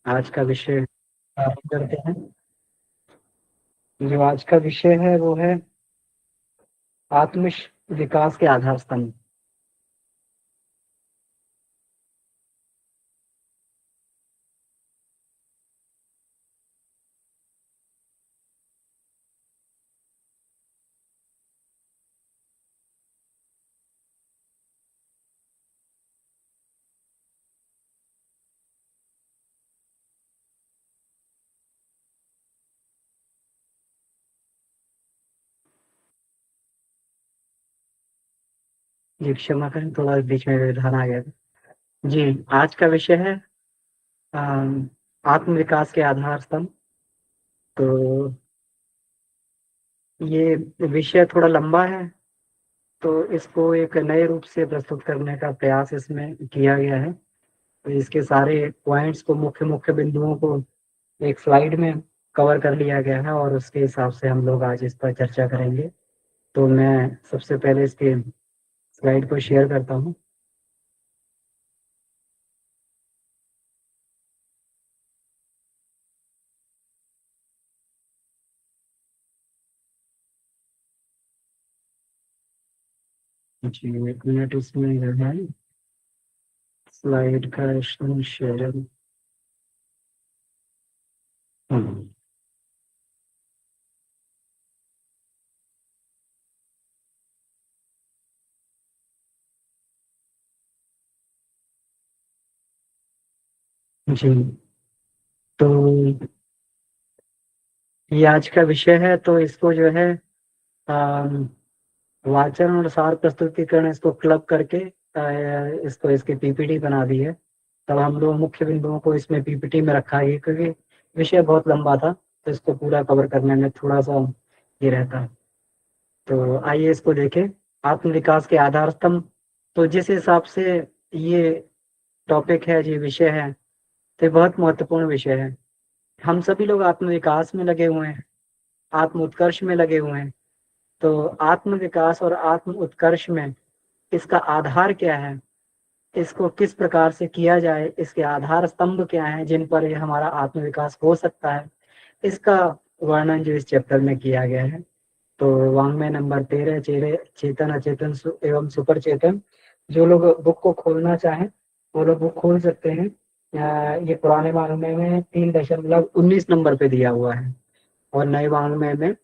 आज का विषय प्रारंभ करते हैं। जो आज का विषय है वो है आत्म विकास के आधार स्तंभ। जी क्षमा करें, थोड़ा बीच में व्यवधान आ गया था। जी, आज का विषय है आत्म विकास के आधार स्तंभ। तो ये विषय थोड़ा लंबा है, तो इसको एक नए रूप से प्रस्तुत करने का प्रयास इसमें किया गया है। तो इसके सारे पॉइंट्स को, मुख्य मुख्य बिंदुओं को एक स्लाइड में कवर कर लिया गया है और उसके हिसाब से हम लोग आज इस पर चर्चा करेंगे। तो मैं सबसे पहले इसके स्लाइड को शेयर करता हूँ। जी, 1 मिनट इसमें जो है स्लाइड का शेयर। जी, तो ये आज का विषय है। तो इसको जो है अम, वाचन और सार प्रस्तुतिकरण इसको क्लब करके इसको इसकी पीपीटी बना दी है। तब हम लोग मुख्य बिंदुओं को इसमें पीपीटी में रखा है, क्योंकि विषय बहुत लंबा था तो इसको पूरा कवर करने में थोड़ा सा ये रहता है। तो आइए इसको देखें। आत्म विकास के आधार स्तंभ। तो जिस हिसाब से ये टॉपिक है, ये विषय है, तो ये बहुत महत्वपूर्ण विषय है। हम सभी लोग आत्म विकास में लगे हुए हैं, आत्म उत्कर्ष में लगे हुए हैं। तो आत्म विकास और आत्म उत्कर्ष में इसका आधार क्या है, इसको किस प्रकार से किया जाए, इसके आधार स्तंभ क्या हैं जिन पर ये हमारा आत्म विकास हो सकता है, इसका वर्णन जो इस चैप्टर में किया गया है। तो वाङ्मय नंबर 13, चेतन अचेतन एवं सुपर चेतन। जो लोग बुक को खोलना चाहें वो लोग बुक खोल सकते हैं। ये पुराने वाङ्मय में 3.19 नंबर पे दिया हुआ है और नए वाङ्मय में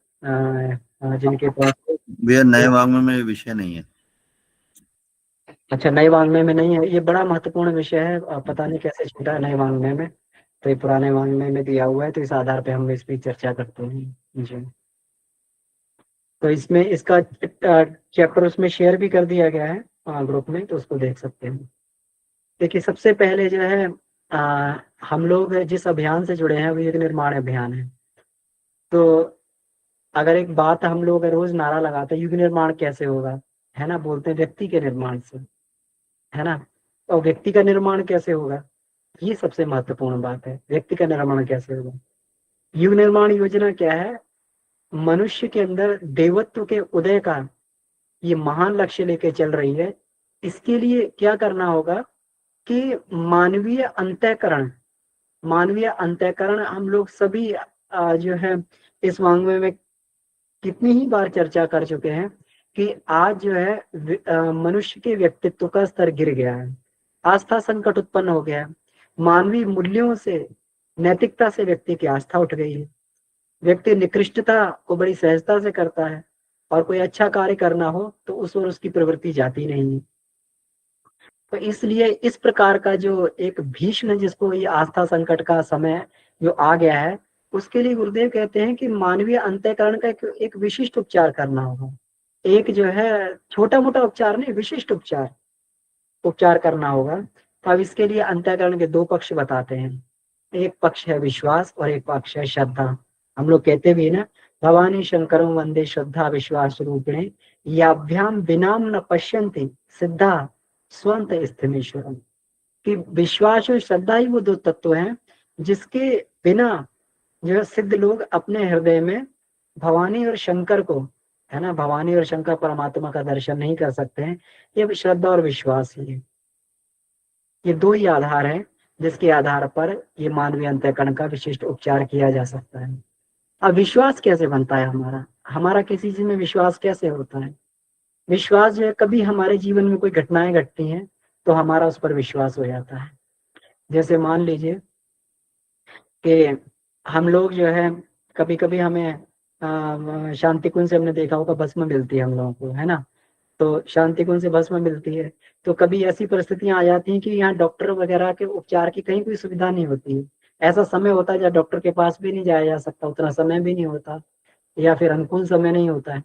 जिनके पास। भैया नए वाङ्मय में विषय नहीं है। अच्छा, नए वाङ्मय में नहीं है। ये बड़ा महत्वपूर्ण विषय है, पता नहीं कैसे छूटा है नए वाङ्मय में। तो ये पुराने वाङ्मय में दिया हुआ है, तो इस आधार पे हम इस पर चर्चा करते हैं। जी, तो इसमें इसका चैप्टर उसमें शेयर भी कर दिया गया है ग्रुप में, तो उसको देख सकते हैं। देखिए, सबसे पहले जो है हम लोग जिस अभियान से जुड़े हैं वो एक निर्माण अभियान है। तो अगर एक बात हम लोग रोज नारा लगाते हैं, युग निर्माण कैसे होगा, है ना, बोलते हैं व्यक्ति के निर्माण से, है ना। और व्यक्ति का निर्माण कैसे होगा, ये सबसे महत्वपूर्ण बात है। व्यक्ति का निर्माण कैसे होगा, युग निर्माण योजना क्या है, मनुष्य के अंदर देवत्व के उदय का ये महान लक्ष्य लेके चल रही है। इसके लिए क्या करना होगा कि मानवीय अंतःकरण हम लोग सभी जो है इस वाङ्मय में कितनी ही बार चर्चा कर चुके हैं कि आज जो है मनुष्य के व्यक्तित्व का स्तर गिर गया है, आस्था संकट उत्पन्न हो गया है। मानवीय मूल्यों से, नैतिकता से व्यक्ति की आस्था उठ गई है। व्यक्ति निकृष्टता को बड़ी सहजता से करता है और कोई अच्छा कार्य करना हो तो उस ओर उसकी प्रवृत्ति जाती नहीं है। तो इसलिए इस प्रकार का जो एक भीष्म, जिसको ये आस्था संकट का समय जो आ गया है, उसके लिए गुरुदेव कहते हैं कि मानवीय अंतःकरण का एक विशिष्ट उपचार करना होगा। एक जो है छोटा मोटा उपचार नहीं, विशिष्ट उपचार करना होगा। तो अब इसके लिए अंतःकरण के दो पक्ष बताते हैं। एक पक्ष है विश्वास और एक पक्ष है श्रद्धा। हम लोग कहते भी ना, भवानी शंकरम वंदे श्रद्धा विश्वास रूपिणे, याभ्याम बिनाम न पश्यन्ति सिद्धा स्वंत स्थिमेश्वरम। कि विश्वास और श्रद्धा ही वो दो तत्व हैं जिसके बिना जो है सिद्ध लोग अपने हृदय में भवानी और शंकर को, है ना, भवानी और शंकर परमात्मा का दर्शन नहीं कर सकते हैं। ये श्रद्धा और विश्वास ही है, ये दो ही आधार हैं जिसके आधार पर ये मानवीय अंतःकरण का विशिष्ट उपचार किया जा सकता है। अब विश्वास कैसे बनता है हमारा, हमारा किसी चीज में विश्वास कैसे होता है? विश्वास जो है, कभी हमारे जीवन में कोई घटनाएं घटती हैं तो हमारा उस पर विश्वास हो जाता है। जैसे मान लीजिए कि हम लोग जो है, कभी कभी हमें शांति कुंज से हमने देखा होगा भस्म मिलती है हम लोगों को, है ना? तो शांति कुंज से भस्म मिलती है। तो कभी ऐसी परिस्थितियां आ जाती हैं कि यहाँ डॉक्टर वगैरह के उपचार की कहीं कोई सुविधा नहीं होती है। ऐसा समय होता है जब डॉक्टर के पास भी नहीं जाया जा सकता, उतना समय भी नहीं होता, या फिर अनुकूल समय नहीं होता है।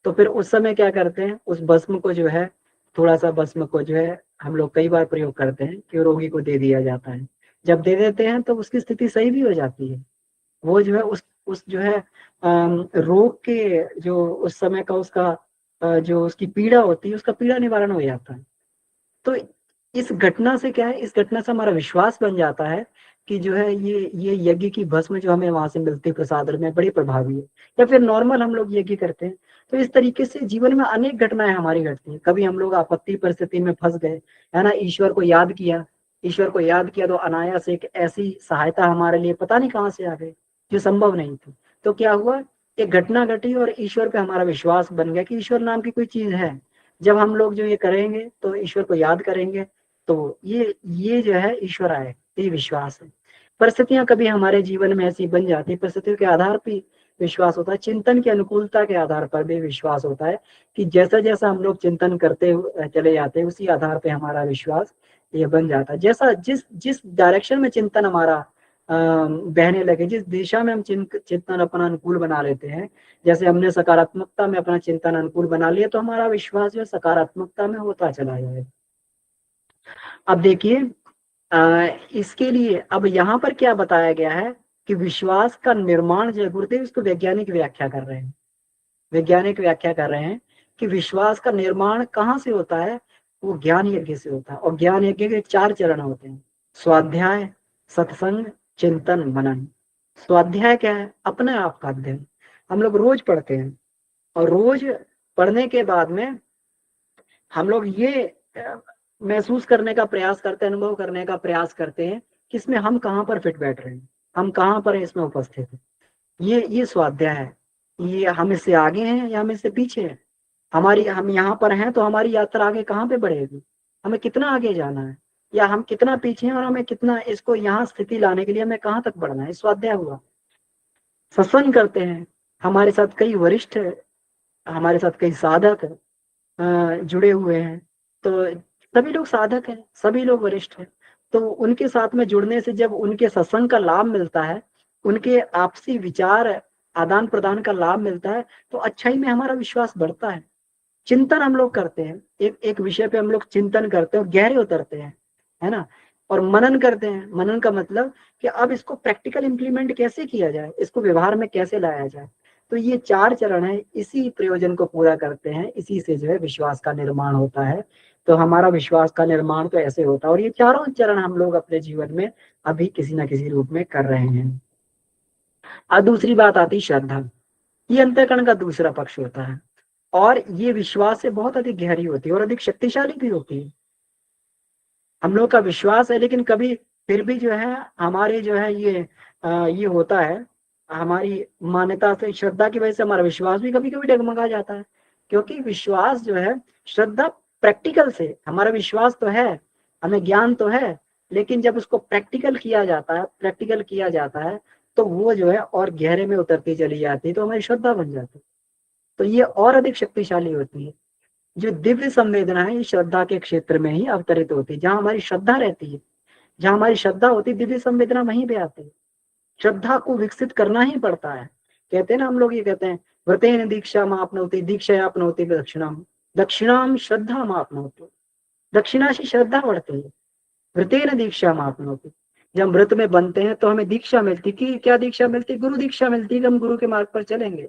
तो फिर उस समय क्या करते हैं, उस भस्म को जो है, थोड़ा सा भस्म को जो है हम लोग कई बार प्रयोग करते हैं कि रोगी को दे दिया जाता है। जब दे देते हैं तो उसकी स्थिति सही भी हो जाती है। वो जो है उस जो है रोग के जो उस समय का उसका जो उसकी पीड़ा होती है, उसका पीड़ा निवारण हो जाता है। तो इस घटना से क्या है, इस घटना से हमारा विश्वास बन जाता है कि जो है ये यज्ञ की भस्म जो हमें वहां से मिलती है प्रसाद में, बड़ी प्रभावी है। या फिर नॉर्मल हम लोग यज्ञ करते हैं। तो इस तरीके से जीवन में अनेक घटनाएं हमारी घटती हैं। कभी हम लोग आपत्ति परिस्थिति में फंस गए, है ना, ईश्वर को याद किया, ईश्वर को याद किया तो अनायास एक ऐसी सहायता हमारे लिए पता नहीं कहाँ से आ गई जो संभव नहीं थी। तो क्या हुआ, एक घटना घटी और ईश्वर पे हमारा विश्वास बन गया कि ईश्वर नाम की कोई चीज है। जब हम लोग जो ये करेंगे तो ईश्वर को याद करेंगे तो ये जो है ईश्वर आए, ये विश्वास है। परिस्थितियां कभी हमारे जीवन में ऐसी बन जाती, परिस्थितियों के आधार पर विश्वास होता है, चिंतन की अनुकूलता के आधार पर भी विश्वास होता है कि जैसा जैसा हम लोग चिंतन करते चले जाते हैं उसी आधार पे हमारा विश्वास ये बन जाता है। जैसा जिस जिस डायरेक्शन में चिंतन हमारा बहने लगे, जिस दिशा में हम चिंतन अपना अनुकूल बना लेते हैं, जैसे हमने सकारात्मकता में अपना चिंतन अनुकूल बना लिया तो हमारा विश्वास जो है सकारात्मकता में होता चला जाएगा। अब देखिए इसके लिए अब यहाँ पर क्या बताया गया है कि विश्वास का निर्माण जो है, गुरुदेव इसको वैज्ञानिक व्याख्या कर रहे हैं। वैज्ञानिक व्याख्या कर रहे हैं कि विश्वास का निर्माण कहाँ से होता है, वो ज्ञान यज्ञ से होता है। और ज्ञान यज्ञ के 4 चरण होते हैं, स्वाध्याय, सत्संग, चिंतन, मनन। स्वाध्याय क्या है, अपने आप का अध्ययन। हम लोग रोज पढ़ते हैं और रोज पढ़ने के बाद में हम लोग ये महसूस करने का प्रयास करते हैं, अनुभव करने का प्रयास करते हैं कि इसमें हम कहाँ पर फिट बैठ रहे हैं, हम कहाँ पर इसमें उपस्थित है। ये स्वाध्याय है। ये हम इससे आगे हैं या हम इससे पीछे हैं, हम यहाँ पर हैं तो हमारी यात्रा आगे कहाँ पे बढ़ेगी, हमें कितना आगे जाना है, या हम कितना पीछे हैं और हमें कितना इसको यहाँ स्थिति लाने के लिए हमें कहाँ तक बढ़ना है। स्वाध्याय हुआ। सत्संग करते हैं, हमारे साथ कई वरिष्ठ, हमारे साथ कई साधक जुड़े हुए हैं। तो सभी लोग साधक हैं, सभी लोग वरिष्ठ हैं। तो उनके साथ में जुड़ने से जब उनके सत्संग का लाभ मिलता है, उनके आपसी विचार आदान प्रदान का लाभ मिलता है, तो अच्छाई में हमारा विश्वास बढ़ता है। चिंतन हम लोग करते हैं, एक एक विषय पे हम लोग चिंतन करते हैं और गहरे उतरते हैं, है ना। और मनन करते हैं। मनन का मतलब कि अब इसको प्रैक्टिकल इंप्लीमेंट कैसे किया जाए, इसको व्यवहार में कैसे लाया जाए। तो ये 4 चरण है, इसी प्रयोजन को पूरा करते हैं, इसी से जो है विश्वास का निर्माण होता है। तो हमारा विश्वास का निर्माण तो ऐसे होता है और ये चारों चरण हम लोग अपने जीवन में अभी किसी ना किसी रूप में कर रहे हैं। अब दूसरी बात आती श्रद्धा। ये अंतःकरण का दूसरा पक्ष होता है और ये विश्वास से बहुत अधिक गहरी होती है और अधिक शक्तिशाली भी होती है। हम लोग का विश्वास है, लेकिन कभी फिर भी जो है हमारे जो है ये होता है, हमारी मान्यता से, श्रद्धा की वजह से हमारा विश्वास भी कभी कभी डगमगा जाता है। क्योंकि विश्वास जो है, श्रद्धा प्रैक्टिकल से, हमारा विश्वास तो है, हमें ज्ञान तो है, लेकिन जब उसको प्रैक्टिकल किया जाता है तो वो जो है और गहरे में उतरती चली जाती है, तो हमारी श्रद्धा बन जाती है। तो ये और अधिक शक्तिशाली होती है। जो दिव्य संवेदना है, ये श्रद्धा के क्षेत्र में ही अवतरित होती है। जहां हमारी श्रद्धा रहती है, जहां हमारी श्रद्धा होती है, दिव्य संवेदना वहीं पे आती है। श्रद्धा को विकसित करना ही पड़ता है। कहते हैं ना, हम लोग ये कहते हैं, व्रतेन दीक्षा मापनोति दीक्षया आपनोति दक्षिणाम, दक्षिणाम श्रद्धा मापनोति। दक्षिणा से श्रद्धा बढ़ती है। व्रतेन दीक्षा मापनोति, जब व्रत में बनते हैं तो हमें दीक्षा मिलती, कि क्या दीक्षा मिलती, गुरु दीक्षा मिलती है कि हम गुरु के मार्ग पर चलेंगे।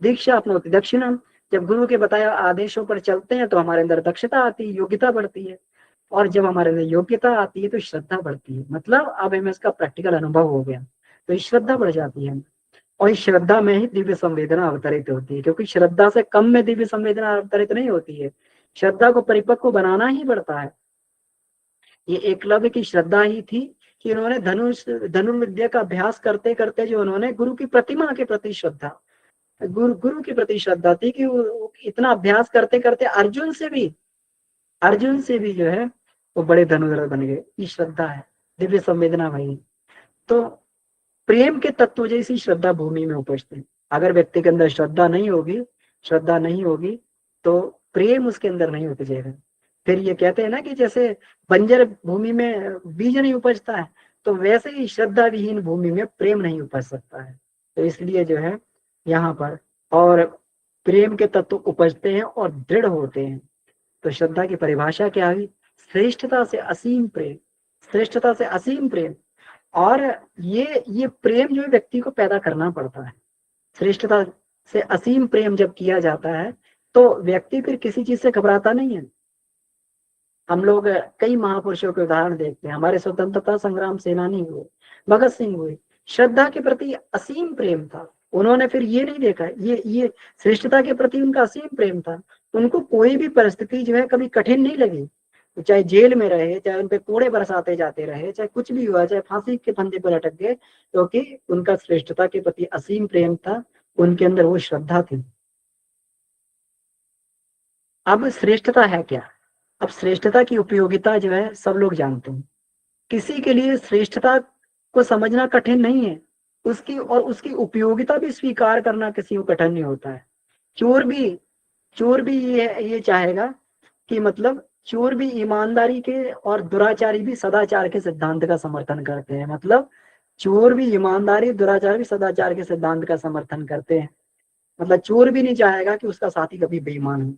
दीक्षा अपनोति दक्षिणा, जब गुरु के बताए आदेशों पर चलते हैं तो हमारे अंदर दक्षता आती है, योग्यता बढ़ती है। और जब हमारे अंदर योग्यता आती है तो श्रद्धा बढ़ती है। मतलब अब हमें इसका प्रैक्टिकल अनुभव हो गया तो ये श्रद्धा बढ़ जाती है। और इस श्रद्धा में ही दिव्य संवेदना अवतरित होती है, क्योंकि श्रद्धा से कम में दिव्य संवेदना अवतरित नहीं होती है। श्रद्धा को परिपक्व बनाना ही पड़ता है। ये एकलव्य की श्रद्धा ही थी कि उन्होंने धनुर्विद्या का अभ्यास करते करते जो उन्होंने गुरु की प्रतिमा के प्रति श्रद्धा, गुरु के प्रति श्रद्धा थी कि वो इतना अभ्यास करते करते अर्जुन से भी जो है वो बड़े धनुर्धर बन गए। ये श्रद्धा है, दिव्य संवेदना भाई। तो प्रेम के तत्व जैसी श्रद्धा भूमि में उपजते हैं। अगर व्यक्ति के अंदर श्रद्धा नहीं होगी तो प्रेम उसके अंदर नहीं उपजेगा। फिर ये कहते हैं ना कि जैसे बंजर भूमि में बीज नहीं उपजता है, तो वैसे ही श्रद्धा विहीन भूमि में प्रेम नहीं उपज सकता है। तो इसलिए जो है यहाँ पर और प्रेम के तत्व उपजते हैं और दृढ़ होते हैं। तो श्रद्धा की परिभाषा क्या हुई? श्रेष्ठता से असीम प्रेम, श्रेष्ठता से असीम प्रेम। और ये प्रेम जो व्यक्ति को पैदा करना पड़ता है। श्रेष्ठता से असीम प्रेम जब किया जाता है तो व्यक्ति फिर किसी चीज से घबराता नहीं है। हम लोग कई महापुरुषों के उदाहरण देखते हैं। हमारे स्वतंत्रता संग्राम सेनानी हुए, भगत सिंह हुए, श्रद्धा के प्रति असीम प्रेम था। उन्होंने फिर ये नहीं देखा, ये श्रेष्ठता के प्रति उनका असीम प्रेम था। उनको कोई भी परिस्थिति जो है कभी कठिन नहीं लगी। चाहे जेल में रहे, चाहे उनपे कोड़े बरसाते जाते रहे, चाहे कुछ भी हुआ, चाहे फांसी के फंदे पर लटक गए, क्योंकि उनका श्रेष्ठता के प्रति असीम प्रेम था, उनके अंदर वो श्रद्धा थी। अब श्रेष्ठता है क्या? अब श्रेष्ठता की उपयोगिता जो है सब लोग जानते हैं। किसी के लिए श्रेष्ठता को समझना कठिन नहीं है, उसकी उपयोगिता भी स्वीकार करना किसी को कठिन नहीं होता है। चोर भी ये चाहेगा कि मतलब चोर भी ईमानदारी के और दुराचारी भी सदाचार के सिद्धांत का समर्थन करते हैं। मतलब चोर भी ईमानदारी, दुराचार भी सदाचार के सिद्धांत का समर्थन करते हैं। मतलब चोर भी नहीं चाहेगा कि उसका साथी कभी बेईमान हो।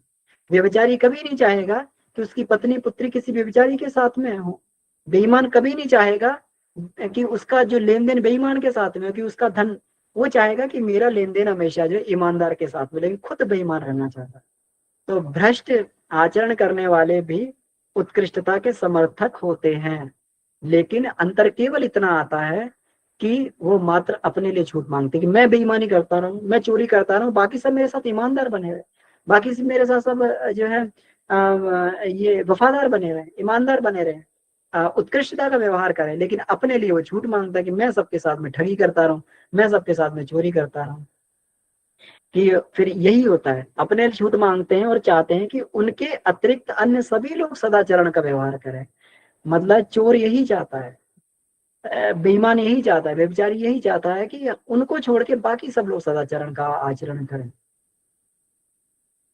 व्यभिचारी कभी नहीं चाहेगा कि उसकी पत्नी पुत्री किसी व्यभिचारी के साथ में हो। बेईमान कभी नहीं चाहेगा कि उसका जो लेन देन बेईमान के साथ में हो, कि उसका धन, वो चाहेगा कि मेरा लेन देन हमेशा जो ईमानदार के साथ में, लेकिन खुद बेईमान रहना चाहता है। तो भ्रष्ट आचरण करने वाले भी उत्कृष्टता के समर्थक होते हैं, लेकिन अंतर केवल इतना आता है कि वो मात्र अपने लिए छूट मांगते कि मैं बेईमानी करता रहूं, मैं चोरी करता रहूं, बाकी सब मेरे साथ ईमानदार बने रहे, बाकी सब मेरे साथ सब जो है ये वफादार बने रहे, ईमानदार बने रहे, उत्कृष्टता का व्यवहार करें। लेकिन अपने लिए वो झूठ मांगता है कि मैं सबके साथ में ठगी करता रहूं, मैं सबके साथ में चोरी करता रहूं। कि फिर यही होता है, अपने छूट मांगते हैं और चाहते हैं कि उनके अतिरिक्त अन्य सभी लोग सदाचरण का व्यवहार करें। मतलब चोर यही चाहता है, बेईमान यही चाहता है, व्यभिचारी यही चाहता है कि उनको छोड़ के बाकी सब लोग सदाचरण का आचरण करें।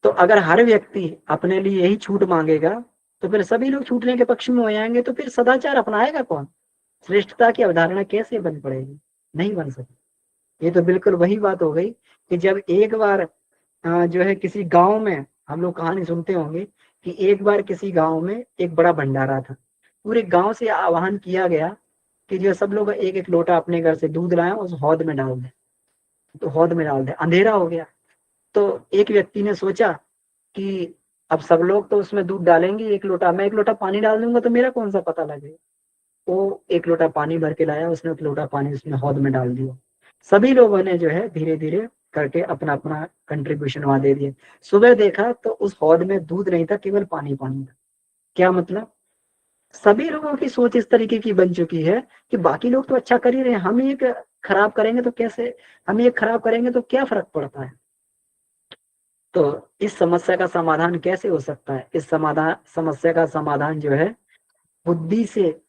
तो अगर हर व्यक्ति अपने लिए यही छूट मांगेगा तो फिर सभी लोग छूटने के पक्ष में हो जाएंगे, तो फिर सदाचार अपनाएगा कौन? श्रेष्ठता की अवधारणा कैसे बन पड़ेगी? नहीं बन सकती। ये तो बिल्कुल वही बात हो गई कि जब एक बार जो है किसी गांव में, हम लोग कहानी सुनते होंगे कि एक बार किसी गांव में एक बड़ा भंडारा था। पूरे गांव से आह्वान किया गया कि जो सब लोग एक एक लोटा अपने घर से दूध लाए, उस हौद में डाल दें। तो हौद में डाल दें, अंधेरा हो गया। तो एक व्यक्ति ने सोचा कि अब सब लोग तो उसमें दूध डालेंगे, एक लोटा, मैं एक लोटा पानी डाल दूंगा तो मेरा कौन सा पता लगेगा। वो एक लोटा पानी भर के लाया, उसने एक लोटा पानी उसमें हौद में डाल दिया। सभी लोगों ने जो है धीरे धीरे करके अपना अपना कंट्रीब्यूशन वहां दे दिया। सुबह देखा तो उस हौद में दूध नहीं था, केवल पानी पानी था। क्या मतलब? सभी लोगों की सोच इस तरीके की बन चुकी है कि बाकी लोग तो अच्छा कर ही रहे हैं, हम एक खराब करेंगे तो कैसे, हम एक खराब करेंगे तो क्या फर्क पड़ता है। तो इस समस्या का समाधान कैसे हो सकता है? इस समस्या का समाधान जो है बुद्धि से,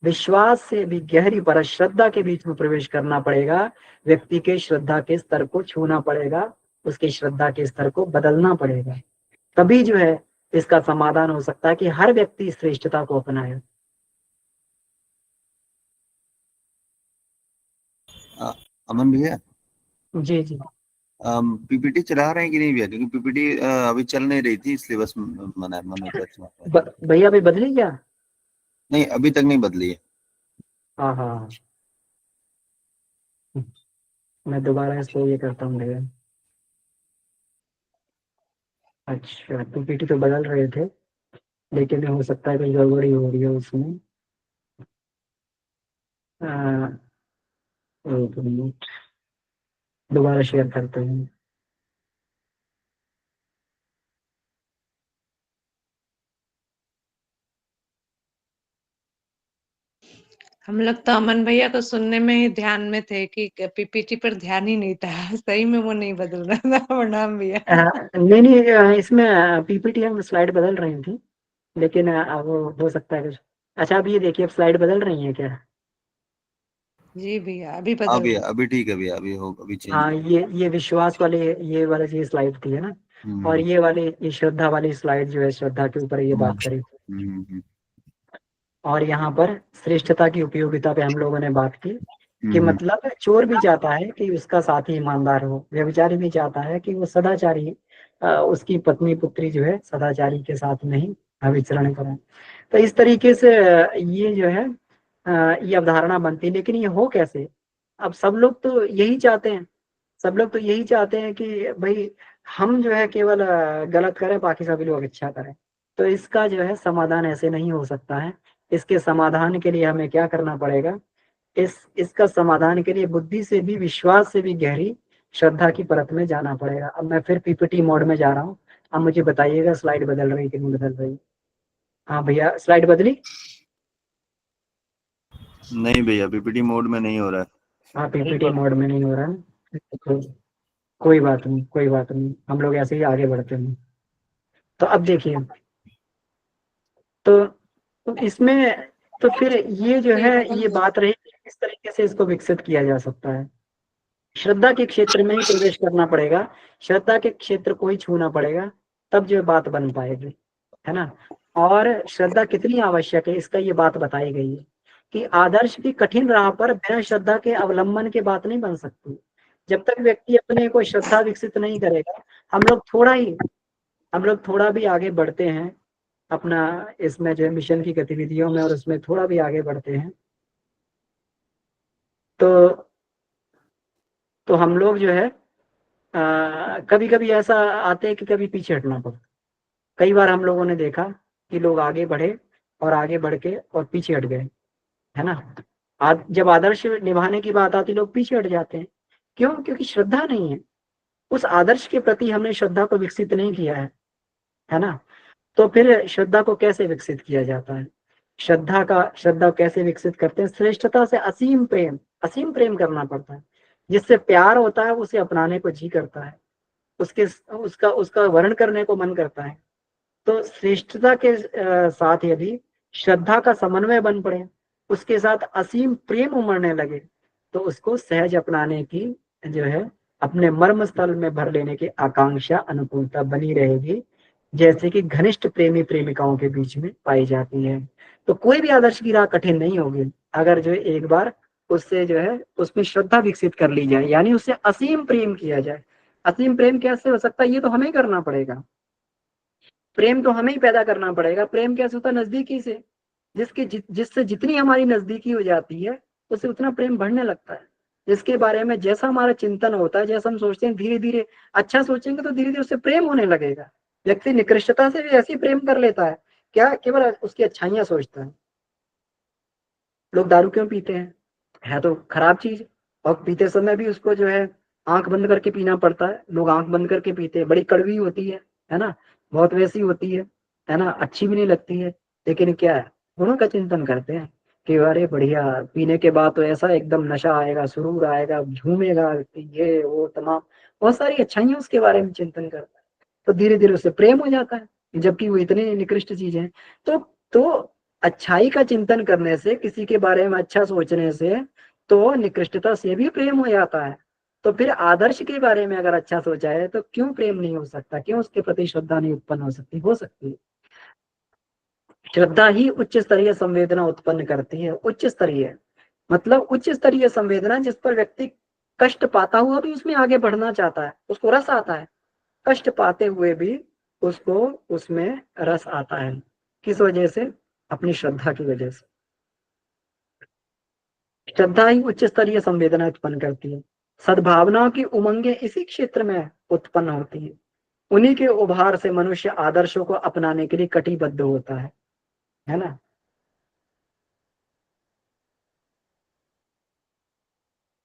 विश्वास से भी गहरी पर श्रद्धा के बीच में प्रवेश करना पड़ेगा। व्यक्ति के श्रद्धा के स्तर को छूना पड़ेगा, उसकी श्रद्धा के स्तर को बदलना पड़ेगा। तभी जो है इसका समाधान हो सकता है कि हर व्यक्ति श्रेष्ठता को अपनाए। अमन भैया, जी जी। पीपीटी चला रहे हैं कि नहीं भैया? क्योंकि पीपीटी अभी चल नहीं रही थी, इसलिए बस मना मना कर। भैया अभी बदली क्या? नहीं, अभी तक नहीं बदली है। हाँ हाँ, मैं दोबारा इसको ये करता हूँ भैया। अच्छा, पीपीटी तो बदल रहे थे, लेकिन हो सकता है कोई गड़बड़ी हो रही है उसमें। आ, एक मिनट, दोबारा शेयर करते हैं। हम लोग तो अमन भैया को सुनने में ही ध्यान में थे कि पीपीटी पर ध्यान ही नहीं था। सही में वो नहीं बदल रहा था प्रणाम भैया। नहीं नहीं, इसमें पीपीटी हम स्लाइड बदल रही थी, लेकिन वो हो सकता है कुछ। अच्छा, अब ये देखिए, अब स्लाइड बदल रही है क्या? जी भैया अभी हाँ बदल भैया रहा। अभी ठीक है भैया, अभी हो अभी चेंज हाँ, हो। ये विश्वास वाले, ये वाला ये स्लाइड थी, है ना? और हम्म ये वाली, ये श्रद्धा वाली स्लाइड जो है, श्रद्धा के ऊपर ये हम्म बात करी। हम्म और यहाँ पर श्रेष्ठता की उपयोगिता पे हम लोगों ने बात की, कि हम्म मतलब चोर भी चाहता है कि उसका साथी ईमानदार हो, व्यभिचारी भी चाहता है कि वो सदाचारी, उसकी पत्नी पुत्री जो है सदाचारी के साथ नहीं विचरण करें। तो इस तरीके से ये जो है ये अवधारणा बनती है। लेकिन ये हो कैसे? अब सब लोग तो यही चाहते हैं, सब लोग तो यही चाहते हैं कि भाई हम जो है केवल गलत करें, बाकी सभी लोग अच्छा करें। तो इसका जो है समाधान ऐसे नहीं हो सकता है। इसके समाधान के लिए हमें क्या करना पड़ेगा? इसका समाधान के लिए बुद्धि से भी, विश्वास से भी गहरी श्रद्धा की परत में जाना पड़ेगा। अब मैं फिर पीपीटी मोड में जा रहा हूँ। अब मुझे बताइएगा स्लाइड बदल रही कि नहीं बदल रही? हाँ भैया, स्लाइड बदली? नहीं भैया पीपीटी मोड में नहीं हो रहा है। हाँ, पीपीटी मोड में नहीं हो रहा है। तो कोई बात नहीं, कोई बात नहीं, हम लोग ऐसे ही आगे बढ़ते हैं। तो अब देखिए, तो इसमें, तो फिर ये जो ये है, बदल ये गया। बात रही कि किस तरीके से इसको विकसित किया जा सकता है। श्रद्धा के क्षेत्र में ही प्रवेश करना पड़ेगा, श्रद्धा के क्षेत्र को ही छूना पड़ेगा, तब जो बात बन पाएगी, है ना? और श्रद्धा कितनी आवश्यक है, इसका ये बात बताई गई है कि आदर्श की कठिन राह पर बिना श्रद्धा के अवलंबन के बात नहीं बन सकती। जब तक व्यक्ति अपने को श्रद्धा विकसित नहीं करेगा, हम लोग थोड़ा ही, हम लोग थोड़ा भी आगे बढ़ते हैं अपना, इसमें जो है मिशन की गतिविधियों में, और उसमें थोड़ा भी आगे बढ़ते हैं, तो हम लोग जो है कभी कभी ऐसा आते हैं कि कभी पीछे हटना पड़ता। कई बार हम लोगों ने देखा कि लोग आगे बढ़े, और आगे बढ़ के और पीछे हट गए, है ना? जब आदर्श निभाने की बात आती, लोग पीछे हट जाते हैं। क्यों? क्योंकि श्रद्धा नहीं है, उस आदर्श के प्रति हमने श्रद्धा को विकसित नहीं किया है ना? तो फिर श्रद्धा को कैसे विकसित किया जाता है? श्रद्धा कैसे विकसित करते हैं? श्रेष्ठता से असीम प्रेम, असीम प्रेम करना पड़ता है। जिससे प्यार होता है, उसे अपनाने को जी करता है, उसके उसका उसका वर्ण करने को मन करता है। तो श्रेष्ठता के साथ यदि श्रद्धा का समन्वय बन पड़े, उसके साथ असीम प्रेम उमड़ने लगे, तो उसको सहज अपनाने की जो है, अपने मर्म स्थल में भर लेने की आकांक्षा, अनुकूलता बनी रहेगी, जैसे कि घनिष्ठ प्रेमी प्रेमिकाओं के बीच में पाई जाती है। तो कोई भी आदर्श की राह कठिन नहीं होगी, अगर जो है एक बार उससे जो है उसमें श्रद्धा विकसित कर ली जाए, यानी उससे असीम प्रेम किया जाए। असीम प्रेम कैसे हो सकता है? ये तो हमें करना पड़ेगा। प्रेम तो हमें ही पैदा करना पड़ेगा। प्रेम कैसे होता है? नजदीकी से। जिससे जितनी हमारी नजदीकी हो जाती है, उससे उतना प्रेम बढ़ने लगता है। जिसके बारे में जैसा हमारा चिंतन होता है, जैसा हम सोचते हैं, धीरे धीरे अच्छा सोचेंगे तो धीरे धीरे उससे प्रेम होने लगेगा। व्यक्ति निकृष्टता से भी ऐसी प्रेम कर लेता है, क्या केवल उसकी अच्छाइयां सोचता है। लोग दारू क्यों पीते हैं? है तो खराब चीज, और पीते समय भी उसको जो है आंख बंद करके पीना पड़ता है। लोग आंख बंद करके पीते हैं, बड़ी कड़वी होती है ना? बहुत वैसी होती है ना? अच्छी भी नहीं लगती है। लेकिन क्या है, गुणों का चिंतन करते हैं कि अरे बढ़िया, पीने के बाद तो ऐसा एकदम नशा आएगा, सुरूर आएगा, झूमेगा, ये वो तमाम बहुत सारी अच्छाइयां उसके बारे में चिंतन करता है। तो धीरे धीरे उससे प्रेम हो जाता है, जबकि वो इतनी निकृष्ट चीज है। तो अच्छाई का चिंतन करने से, किसी के बारे में अच्छा सोचने से, तो निकृष्टता से भी प्रेम हो जाता है। तो फिर आदर्श के बारे में अगर अच्छा सोचा है, तो क्यों प्रेम नहीं हो सकता? क्यों उसके प्रति श्रद्धा नहीं उत्पन्न हो सकती? हो सकती है। श्रद्धा ही उच्च स्तरीय संवेदना उत्पन्न करती है। उच्च स्तरीय मतलब उच्च स्तरीय संवेदना, जिस पर व्यक्ति कष्ट पाता हुआ भी उसमें आगे बढ़ना चाहता है, उसको रस आता है। कष्ट पाते हुए भी उसको उसमें रस आता है। किस वजह से? अपनी श्रद्धा की वजह से। श्रद्धा ही उच्च स्तरीय संवेदना उत्पन्न करती है। सद्भावनाओं की उमंगें इसी क्षेत्र में उत्पन्न होती है। उन्हीं के उभार से मनुष्य आदर्शों को अपनाने के लिए कटिबद्ध होता है ना?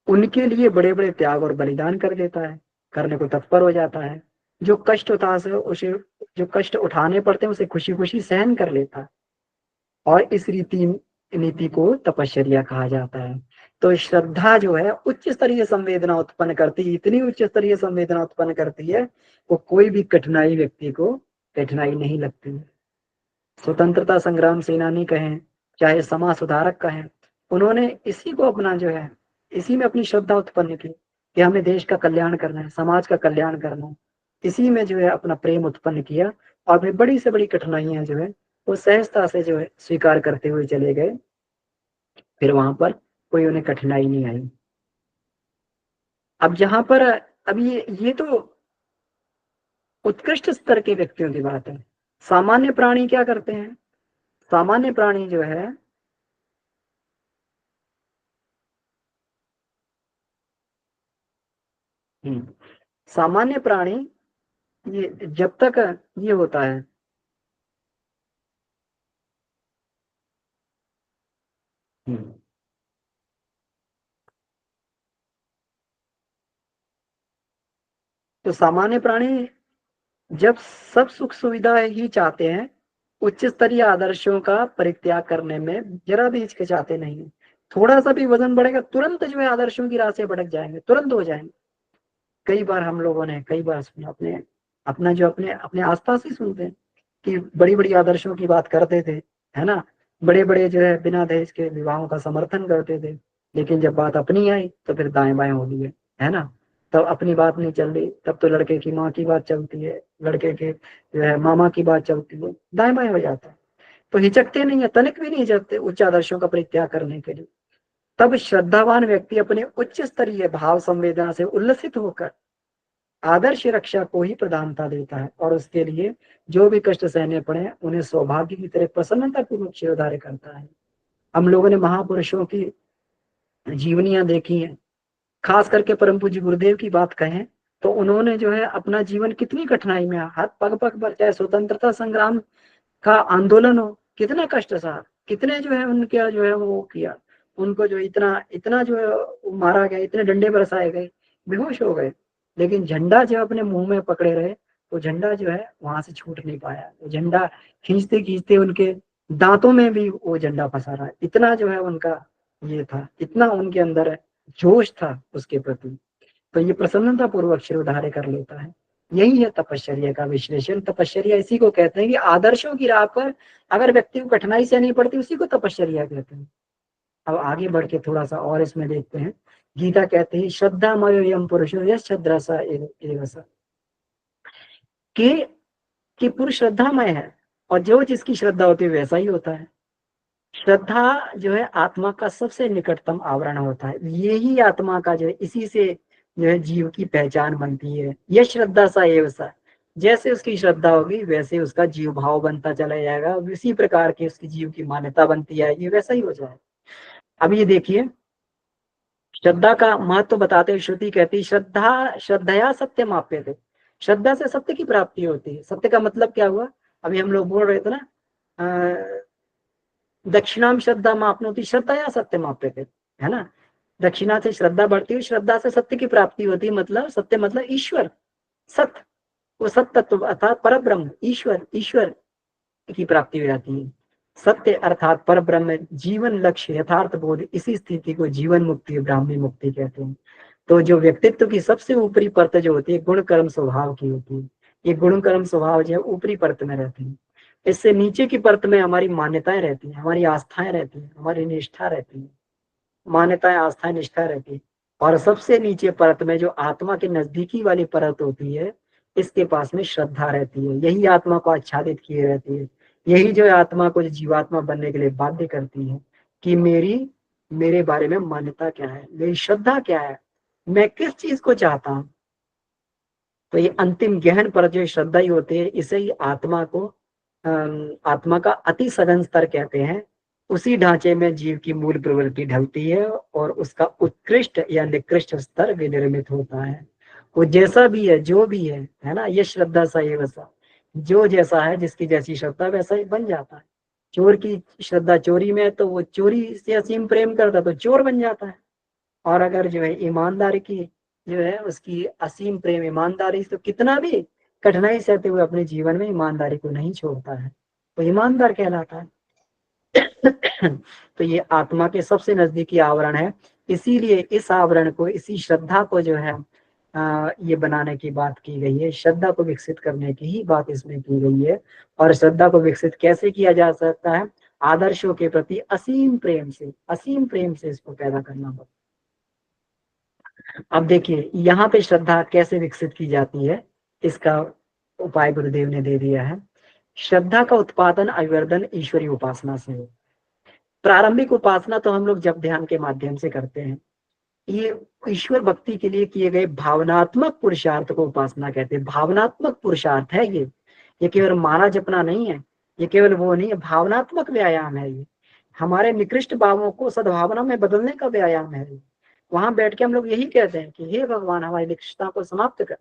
उनके लिए बड़े बड़े त्याग और बलिदान कर देता है, करने को तत्पर हो जाता है। जो कष्ट उठा से उसे जो कष्ट उठाने पड़ते हैं, उसे खुशी खुशी सहन कर लेता है। और नीति को तपश्चर्या कहा जाता है। तो श्रद्धा जो है उच्च स्तरीय संवेदना उत्पन्न करती है, इतनी उच्च स्तरीय संवेदना उत्पन्न करती है वो कोई भी कठिनाई व्यक्ति को कठिनाई नहीं लगती। स्वतंत्रता संग्राम सेनानी कहें चाहे समाज सुधारक कहें, उन्होंने इसी को अपना जो है इसी में अपनी श्रद्धा उत्पन्न की कि हमें देश का कल्याण करना है, समाज का कल्याण करना है। इसी में जो है अपना प्रेम उत्पन्न किया और फिर बड़ी से बड़ी कठिनाइयां जो है वो सहजता से जो है स्वीकार करते हुए चले गए। फिर वहां पर कोई उन्हें कठिनाई नहीं आई। अब जहां पर अब ये तो उत्कृष्ट स्तर के व्यक्तियों की बात है। सामान्य प्राणी क्या करते हैं? सामान्य प्राणी जो है सामान्य प्राणी ये जब तक ये होता है तो सामान्य प्राणी जब सब सुख सुविधा ही चाहते हैं, उच्च स्तरीय आदर्शों का परित्याग करने में जरा भी हिचकिचाते नहीं। थोड़ा सा भी वजन बढ़ेगा तुरंत जो है आदर्शों की राह से भटक जाएंगे, तुरंत हो जाएंगे। कई बार हम लोगों ने कई बार सुना अपने अपना जो अपने अपने आसपास ही सुनते हैं कि बड़ी बड़ी आदर्शों की बात करते थे, है ना, बड़े बड़े जो है बिना दहेज के विवाहों का समर्थन करते थे, लेकिन जब बात अपनी आई तो फिर दाएं बाएं हो गई है ना। तब अपनी बात नहीं चल रही, तब तो लड़के की माँ की बात चलती है, लड़के के जो है मामा की बात चलती है, दाएं बाएं हो जाता है। तो हिचकते नहीं है, तनिक भी नहीं हिचकते उच्च आदर्शों का परित्याग करने के लिए। तब श्रद्धावान व्यक्ति अपने उच्च स्तरीय भाव संवेदना से उल्लसित होकर आदर्श रक्षा को ही प्रधानता देता है और उसके लिए जो भी कष्ट सहने पड़े उन्हें सौभाग्य की तरह प्रसन्नता पूर्वक शिरोधार्य करता है। हम लोगों ने महापुरुषों की जीवनियां देखी हैं, खास करके परम पूज्य गुरुदेव की बात कहें तो उन्होंने जो है अपना जीवन कितनी कठिनाई में हर पग पग पर, चाहे स्वतंत्रता संग्राम का आंदोलन हो, कितने कष्ट सहा, कितने जो है उनके जो है वो किया, उनको जो इतना इतना जो है मारा गया, इतने डंडे बरसाए गए, बेहोश हो गए, लेकिन झंडा जो अपने मुंह में पकड़े रहे तो झंडा जो है वहां से छूट नहीं पाया। तो झंडा खींचते खींचते उनके दांतों में भी वो झंडा फंसा रहा है, इतना जो है उनका ये था, इतना उनके अंदर जोश था उसके प्रति। तो ये प्रसन्नता पूर्वक शिरोधार्य कर लेता है। यही है तपश्चर्या का विश्लेषण। तपश्चर्या इसी को कहते हैं कि आदर्शों की राह पर अगर व्यक्ति को कठिनाई सहनी पड़ती उसी को तपश्चर्या कहते हैं। अब आगे बढ़ के थोड़ा सा और इसमें देखते हैं। गीता कहते हैं श्रद्धा मयोयम पुरुषो यश श्रद्धा एव स, कि पुरुष श्रद्धामय है और जो जिसकी श्रद्धा होती है वैसा ही होता है। श्रद्धा जो है आत्मा का सबसे निकटतम आवरण होता है, यही आत्मा का जो है इसी से जो है जीव की पहचान बनती है। यह श्रद्धा सा एव सा, जैसे उसकी श्रद्धा होगी वैसे उसका जीव भाव बनता चला जाएगा, इसी प्रकार की उसकी जीव की मान्यता बनती जाएगी, वैसा ही हो जाएगा। अब ये देखिए श्रद्धा का महत्व बताते हुए श्रुति कहती है श्रद्धया सत्य माप्य थे, श्रद्धा से सत्य की प्राप्ति होती है। सत्य का मतलब क्या हुआ? अभी हम लोग बोल रहे थे ना, दक्षिणाम श्रद्धा मापनोति श्रद्धया सत्य माप्य थे, है ना। दक्षिणा से श्रद्धा बढ़ती है, श्रद्धा से सत्य की प्राप्ति होती है। मतलब सत्य मतलब ईश्वर, सत्य, वो सत्य तत्व अर्थात पर ब्रह्म ईश्वर, ईश्वर की प्राप्ति हो जाती है। सत्य अर्थात पर ब्रह्म जीवन लक्ष्य यथार्थ बोध, इसी स्थिति को जीवन मुक्ति ब्राह्मी मुक्ति कहते हैं। तो जो व्यक्तित्व की सबसे ऊपरी परत जो होती है गुण कर्म स्वभाव की होती है, ये गुण कर्म स्वभाव जो है ऊपरी परत में रहती है। इससे नीचे की परत में हमारी मान्यताएं रहती हैं, हमारी आस्थाएं रहती हैं, हमारी निष्ठा रहती है, मान्यताएं आस्थाएं निष्ठा रहती है। और सबसे नीचे परत में जो आत्मा के नजदीकी वाली परत होती है इसके पास में श्रद्धा रहती है, यही आत्मा को आच्छादित किए रहती है, यही जो आत्मा को जीवात्मा बनने के लिए बाध्य करती है कि मेरे बारे में मान्यता क्या है, मेरी श्रद्धा क्या है, मैं किस चीज को चाहता हूँ। तो ये अंतिम गहन पर जो श्रद्धा ही होती है, इसे ही आत्मा को आत्मा का अति सघन स्तर कहते हैं। उसी ढांचे में जीव की मूल प्रवृत्ति ढलती है और उसका उत्कृष्ट या निकृष्ट स्तर विनिर्मित होता है। वो जैसा भी है जो भी है ना, ये श्रद्धा सा ये वैसा, जो जैसा है जिसकी जैसी श्रद्धा वैसा ही बन जाता है। चोर की श्रद्धा चोरी में है तो वो चोरी से असीम प्रेम करता तो चोर बन जाता है। और अगर जो है ईमानदारी की जो है उसकी असीम प्रेम ईमानदारी, तो कितना भी कठिनाई सहते हुए अपने जीवन में ईमानदारी को नहीं छोड़ता है, तो ईमानदार कहलाता है। तो ये आत्मा के सबसे नजदीकी आवरण है। इसीलिए इस आवरण को, इसी श्रद्धा को जो है ये बनाने की बात की गई है, श्रद्धा को विकसित करने की ही बात इसमें की गई है। और श्रद्धा को विकसित कैसे किया जा सकता है? आदर्शों के प्रति असीम प्रेम से, असीम प्रेम से इसको पैदा करना पड़ता। अब देखिए यहाँ पे श्रद्धा कैसे विकसित की जाती है, इसका उपाय गुरुदेव ने दे दिया है। श्रद्धा का उत्पादन, अभिवर्धन ईश्वरीय उपासना से है। प्रारंभिक उपासना तो हम लोग जप ध्यान के माध्यम से करते हैं। ये ईश्वर भक्ति के लिए किए गए भावनात्मक पुरुषार्थ को उपासना कहते हैं। भावनात्मक पुरुषार्थ है ये केवल माला जपना नहीं है, ये केवल वो नहीं है, भावनात्मक व्यायाम है। ये हमारे निकृष्ट भावों को सद्भावना में बदलने का व्यायाम है। वहां बैठ के हम लोग यही कहते हैं कि हे भगवान, हमारी निकृष्टता को समाप्त कर,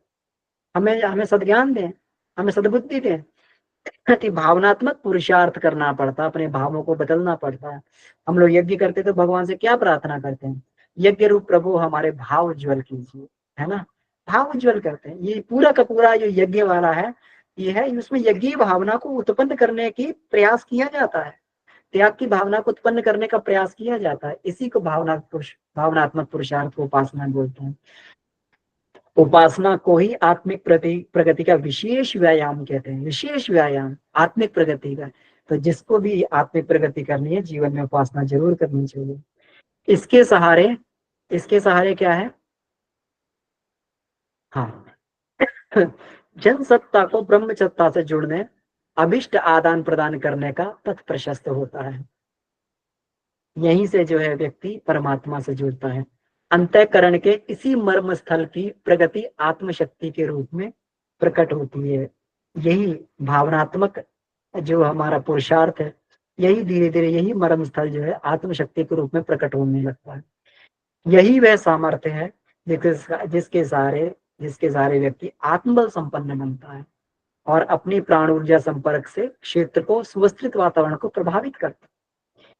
हमें सद्ज्ञान दें, हमें सद्बुद्धि दें। भावनात्मक पुरुषार्थ करना पड़ता, अपने भावों को बदलना पड़ता है। हम लोग यज्ञ करते तो भगवान से क्या प्रार्थना करते हैं? यज्ञ रूप प्रभु हमारे भाव उज्ज्वल कीजिए, है ना, भाव उज्ज्वल करते हैं। ये पूरा का पूरा जो यज्ञ वाला है, ये है, उसमें यज्ञ भावना को उत्पन्न करने की प्रयास किया जाता है, त्याग की भावना को उत्पन्न करने का प्रयास किया जाता है। इसी को भावनात्मक पुरुषार्थ को उपासना बोलते हैं। उपासना को ही आत्मिक प्रगति का विशेष व्यायाम कहते हैं, विशेष व्यायाम आत्मिक प्रगति का। तो जिसको भी आत्मिक प्रगति करनी है, जीवन में उपासना जरूर करनी चाहिए। इसके सहारे क्या है? हाँ, जन सत्ता को ब्रह्म सत्ता से जुड़ने, अभिष्ट आदान प्रदान करने का पथ प्रशस्त होता है। यहीं से जो है व्यक्ति परमात्मा से जुड़ता है। अंतःकरण के इसी मर्म स्थल की प्रगति आत्मशक्ति के रूप में प्रकट होती है। यही भावनात्मक जो हमारा पुरुषार्थ है, यही धीरे धीरे यही मर्म स्थल जो है आत्मशक्ति के रूप में प्रकट होने लगता है। यही वह सामर्थ्य है जिसके सहारे व्यक्ति आत्मबल संपन्न बनता है और अपनी प्राण ऊर्जा संपर्क से क्षेत्र को, सुवस्थित वातावरण को प्रभावित करता है।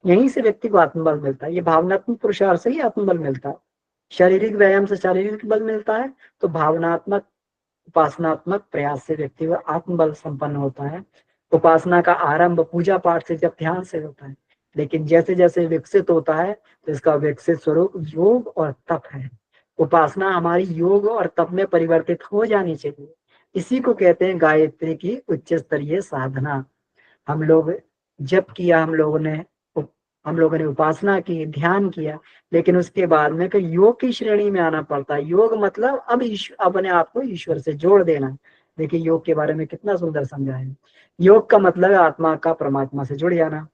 यहीं से व्यक्ति को आत्मबल मिलता है। ये भावनात्मक पुरुषार्थ से ही आत्मबल मिलता है। शारीरिक व्यायाम से शारीरिक बल मिलता है, तो भावनात्मक उपासनात्मक प्रयास से व्यक्ति को आत्मबल संपन्न होता है। उपासना का आरंभ पूजा पाठ से, जब ध्यान से होता है, लेकिन जैसे जैसे विकसित होता है तो इसका विकसित स्वरूप योग और तप है। उपासना हमारी योग और तप में परिवर्तित हो जानी चाहिए। इसी को कहते हैं गायत्री की उच्च स्तरीय साधना। हम लोग जप किया, हम लोगों ने उपासना की, ध्यान किया, लेकिन उसके बाद में योग की श्रेणी में आना पड़ता है। योग मतलब अब अपने आप को ईश्वर से जोड़ देना। देखिए योग के बारे में कितना सुंदर समझा है। योग का मतलब है आत्मा का परमात्मा से जुड़ जाना।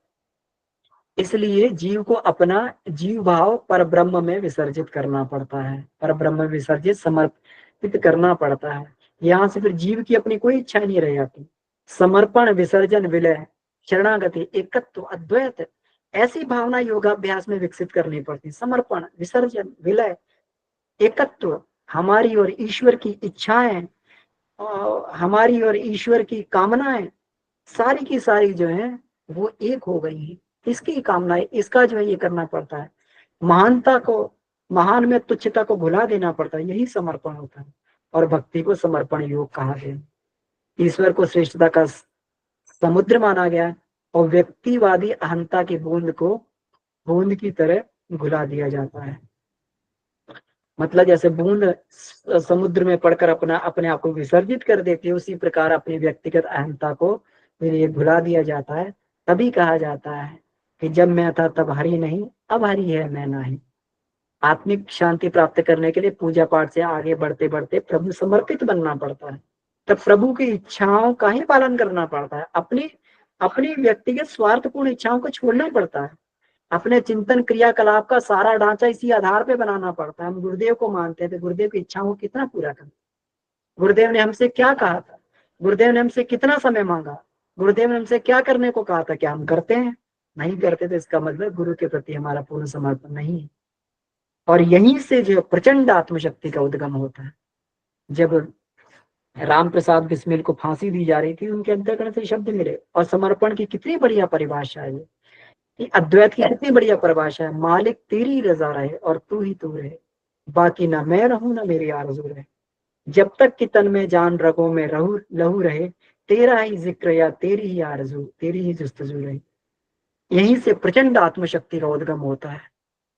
इसलिए जीव को अपना जीव भाव पर ब्रह्म में विसर्जित करना पड़ता है, पर ब्रह्म में विसर्जित समर्पित करना पड़ता है। यहाँ से फिर जीव की अपनी कोई इच्छा नहीं रह जाती। समर्पण, विसर्जन, विलय, शरणागति, एकत्व, अद्वैत, ऐसी भावना योगाभ्यास में विकसित करनी पड़ती। समर्पण, विसर्जन, विलय, एकत्व, हमारी और ईश्वर की इच्छाएं, हमारी और ईश्वर की कामनाएं, सारी की सारी जो है वो एक हो गई है। इसकी कामनाएं, इसका जो है ये करना पड़ता है। महानता को, महान में तुच्छता को भुला देना पड़ता है, यही समर्पण होता है। और भक्ति को समर्पण योग कहा गया। ईश्वर को श्रेष्ठता का समुद्र माना गया और व्यक्तिवादी अहंता की बूंद की तरह घुला दिया जाता है। मतलब जैसे बूंद समुद्र में पड़कर अपने आप को विसर्जित कर देती है, उसी प्रकार अपनी व्यक्तिगत अहंता को फिर ये भुला दिया जाता है। तभी कहा जाता है कि जब मैं था तब हरि नहीं, अब हरि है मैं नहीं। आत्मिक शांति प्राप्त करने के लिए पूजा पाठ से आगे बढ़ते बढ़ते प्रभु समर्पित बनना पड़ता है। तब प्रभु की इच्छाओं का ही पालन करना पड़ता है। अपनी व्यक्तिगत स्वार्थपूर्ण इच्छाओं को छोड़ना पड़ता है। अपने चिंतन क्रियाकलाप का सारा ढांचा इसी आधार पे बनाना पड़ता है। हम गुरुदेव को मानते हैं तो गुरुदेव की इच्छाओं को कितना पूरा करना, गुरुदेव ने हमसे क्या कहा था, गुरुदेव ने हमसे कितना समय मांगा, गुरुदेव ने हमसे क्या करने को कहा था, क्या हम करते हैं? नहीं करते तो इसका मतलब गुरु के प्रति हमारा पूर्ण समर्पण नहीं है। और यहीं से जो प्रचंड आत्मशक्ति का उद्गम होता है। जब राम प्रसाद बिस्मिल को फांसी दी जा रही थी, उनके अंतःकरण से शब्द मिले। और समर्पण की कितनी बढ़िया परिभाषा है ये अद्वैत की कितनी बढ़िया परिभाषा है। मालिक तेरी रजा रहे और तू ही तू रहे, बाकी ना मैं रहूं ना मेरी आरज़ू रहे। जब तक कि तन में जान रगों में लहू रहे, तेरा ही जिक्र या तेरी ही आरज़ू, तेरी ही जुस्तजू रहे। यहीं से प्रचंड आत्मशक्ति का उद्गम होता है।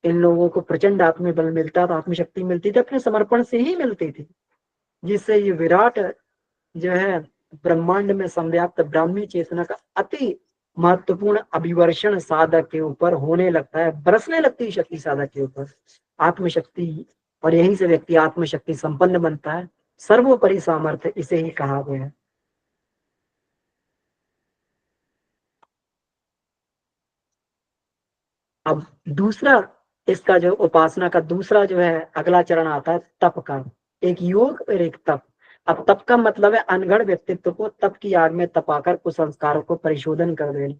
इन लोगों को प्रचंड आत्मबल मिलता था, आत्मशक्ति मिलती थी, अपने समर्पण से ही मिलती थी, जिससे ये विराट जो है ब्रह्मांड में संव्याप्त ब्राह्मी चेतना का अति महत्वपूर्ण अभिवर्षण साधक के ऊपर होने लगता है, बरसने लगती है शक्ति साधक के ऊपर आत्मशक्ति। और यहीं से व्यक्ति आत्मशक्ति संपन्न बनता है। सर्वोपरि सामर्थ्य इसे ही कहा गया है। अब दूसरा इसका जो उपासना का दूसरा जो है अगला चरण आता है तप का। एक योग और एक तप। अब तप का मतलब है अनगढ़ व्यक्तित्व को तप की आग में तपाकर कुसंस्कारों को परिशोधन कर देना।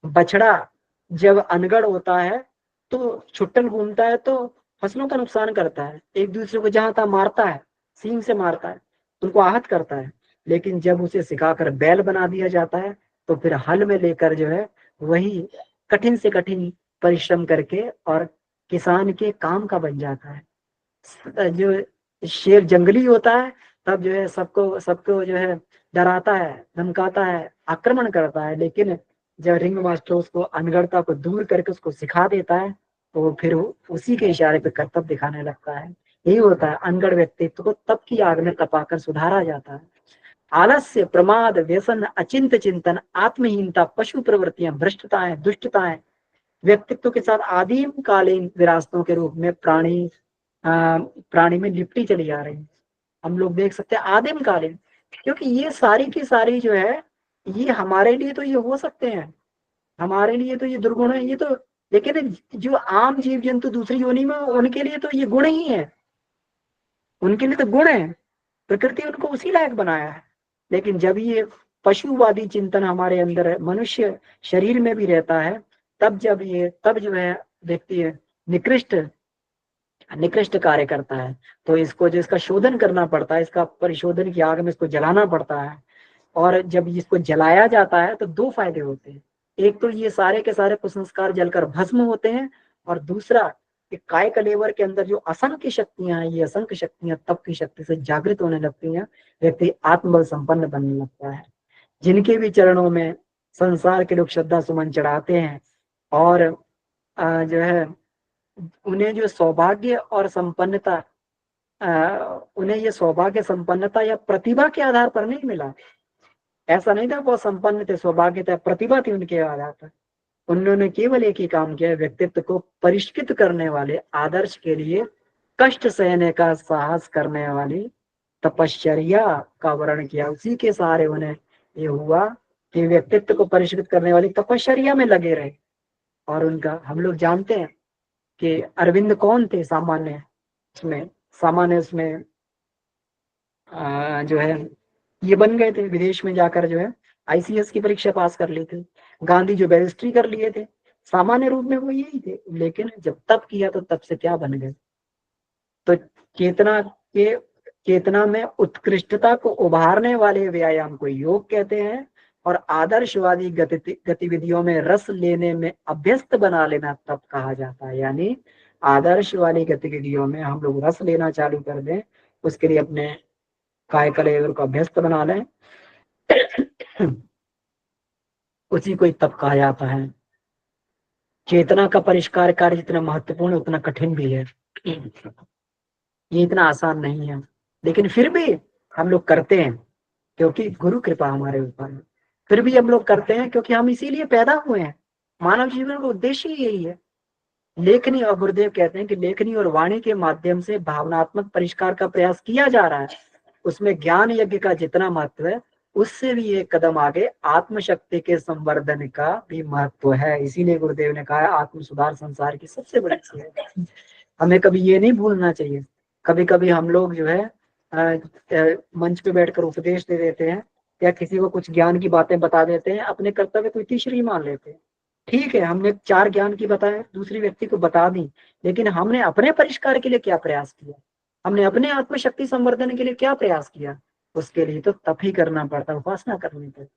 बछड़ा जब अनगढ़ होता है तो छुट्टन घूमता है तो फसलों का नुकसान करता है, एक दूसरे को जहां तहां मारता है, सींग से मारता है, उनको आहत करता है। लेकिन जब उसे सिखाकर बैल बना दिया जाता है तो फिर हल में लेकर जो है वही कठिन से कठिन परिश्रम करके और किसान के काम का बन जाता है। जो शेर जंगली होता है तब जो है सबको सबको जो है डराता है, धमकाता है, आक्रमण करता है, लेकिन जब रिंग मास्टर उसको अनगढ़ता को दूर करके उसको सिखा देता है तो फिर उसी के इशारे पे कर्तव्य दिखाने लगता है। यही होता है, अनगढ़ व्यक्तित्व को तप की आग में तपाकर सुधारा जाता है। आलस्य, प्रमाद, व्यसन, अचिंत चिंतन, आत्महीनता, पशु प्रवृत्तियां, भ्रष्टताएं, दुष्टताएं व्यक्तित्व के साथ आदिम कालीन विरासतों के रूप में प्राणी में लिपटी चली जा रही है। हम लोग देख सकते हैं आदिम कालीन, क्योंकि ये सारी की सारी जो है ये हमारे लिए तो ये हो सकते हैं, हमारे लिए तो ये दुर्गुण है ये तो, लेकिन जो आम जीव जंतु दूसरी योनि में उनके लिए तो ये गुण ही है, उनके लिए तो गुण है, प्रकृति उनको उसी लायक बनाया है। लेकिन जब ये पशुवादी चिंतन हमारे अंदर है, मनुष्य शरीर में भी रहता है, तब जो है व्यक्ति निकृष्ट निकृष्ट कार्य करता है। तो इसको जो इसका शोधन करना पड़ता है, इसका परिशोधन की आग में इसको जलाना पड़ता है। और जब इसको जलाया जाता है तो दो फायदे होते हैं, एक तो ये सारे के सारे कुसंस्कार जलकर भस्म होते हैं, और दूसरा कि काय कलेवर के अंदर जो असंख्य शक्तियां हैं, ये असंख्य शक्तियां तप की शक्ति से जागृत होने लगती हैं, व्यक्ति आत्मबल संपन्न बनने लगता है। जिनके भी चरणों में संसार के लोग श्रद्धा सुमन चढ़ाते हैं और जो है उन्हें जो सौभाग्य और संपन्नता, उन्हें ये सौभाग्य संपन्नता या प्रतिभा के आधार पर नहीं मिला। ऐसा नहीं था वो संपन्न थे, सौभाग्य था, प्रतिभा थी उनके आधार पर। उन्होंने केवल एक ही काम किया, व्यक्तित्व को परिष्कृत करने वाले आदर्श के लिए कष्ट सहने का साहस करने वाली तपश्चर्या का वर्ण किया। उसी के सहारे उन्हें ये हुआ कि व्यक्तित्व को परिष्कृत करने वाली तपश्चर्या में लगे रहे। और उनका हम लोग जानते हैं कि अरविंद कौन थे, सामान्य उसमें जो है ये बन गए थे, विदेश में जाकर जो है आईसीएस की परीक्षा पास कर ली थी। गांधी जो बैरिस्ट्री कर लिए थे, सामान्य रूप में वो यही थे, लेकिन जब तप किया तो तब से क्या बन गए। तो चेतना में उत्कृष्टता को उभारने वाले व्यायाम को योग कहते हैं, और आदर्शवादी गतिविधियों में रस लेने में अभ्यस्त बना लेना तप कहा जाता है। यानी आदर्श वाली गतिविधियों में हम लोग रस लेना चालू कर दें, उसके लिए अपने काय कलेवर को अभ्यस्त बना लें, उसी को तप कहा जाता है। चेतना का परिष्कार कार्य जितना महत्वपूर्ण उतना कठिन भी है, ये इतना आसान नहीं है, लेकिन फिर भी हम लोग करते हैं क्योंकि गुरु कृपा हमारे ऊपर है। फिर भी हम लोग करते हैं क्योंकि हम इसीलिए पैदा हुए हैं। मानव जीवन का उद्देश्य ही यही है। लेखनी, और गुरुदेव कहते हैं कि लेखनी और वाणी के माध्यम से भावनात्मक परिष्कार का प्रयास किया जा रहा है। उसमें ज्ञान यज्ञ का जितना महत्व है, उससे भी एक कदम आगे आत्मशक्ति के संवर्धन का भी महत्व है। इसीलिए गुरुदेव ने कहा है आत्म सुधार संसार की सबसे बड़ी चीज है। हमें कभी ये नहीं भूलना चाहिए। कभी कभी हम लोग जो है मंच पे बैठकर उपदेश दे देते हैं या किसी को कुछ ज्ञान की बातें बता देते हैं, अपने कर्तव्य को तीसरी मान लेते हैं। ठीक है, हमने 4 ज्ञान की बताए, दूसरी व्यक्ति को बता दी, लेकिन हमने अपने परिष्कार के लिए क्या प्रयास किया, हमने अपने आत्मशक्ति संवर्धन के लिए क्या प्रयास किया। उसके लिए तो तप ही करना पड़ता है, उपासना करनी पड़ती।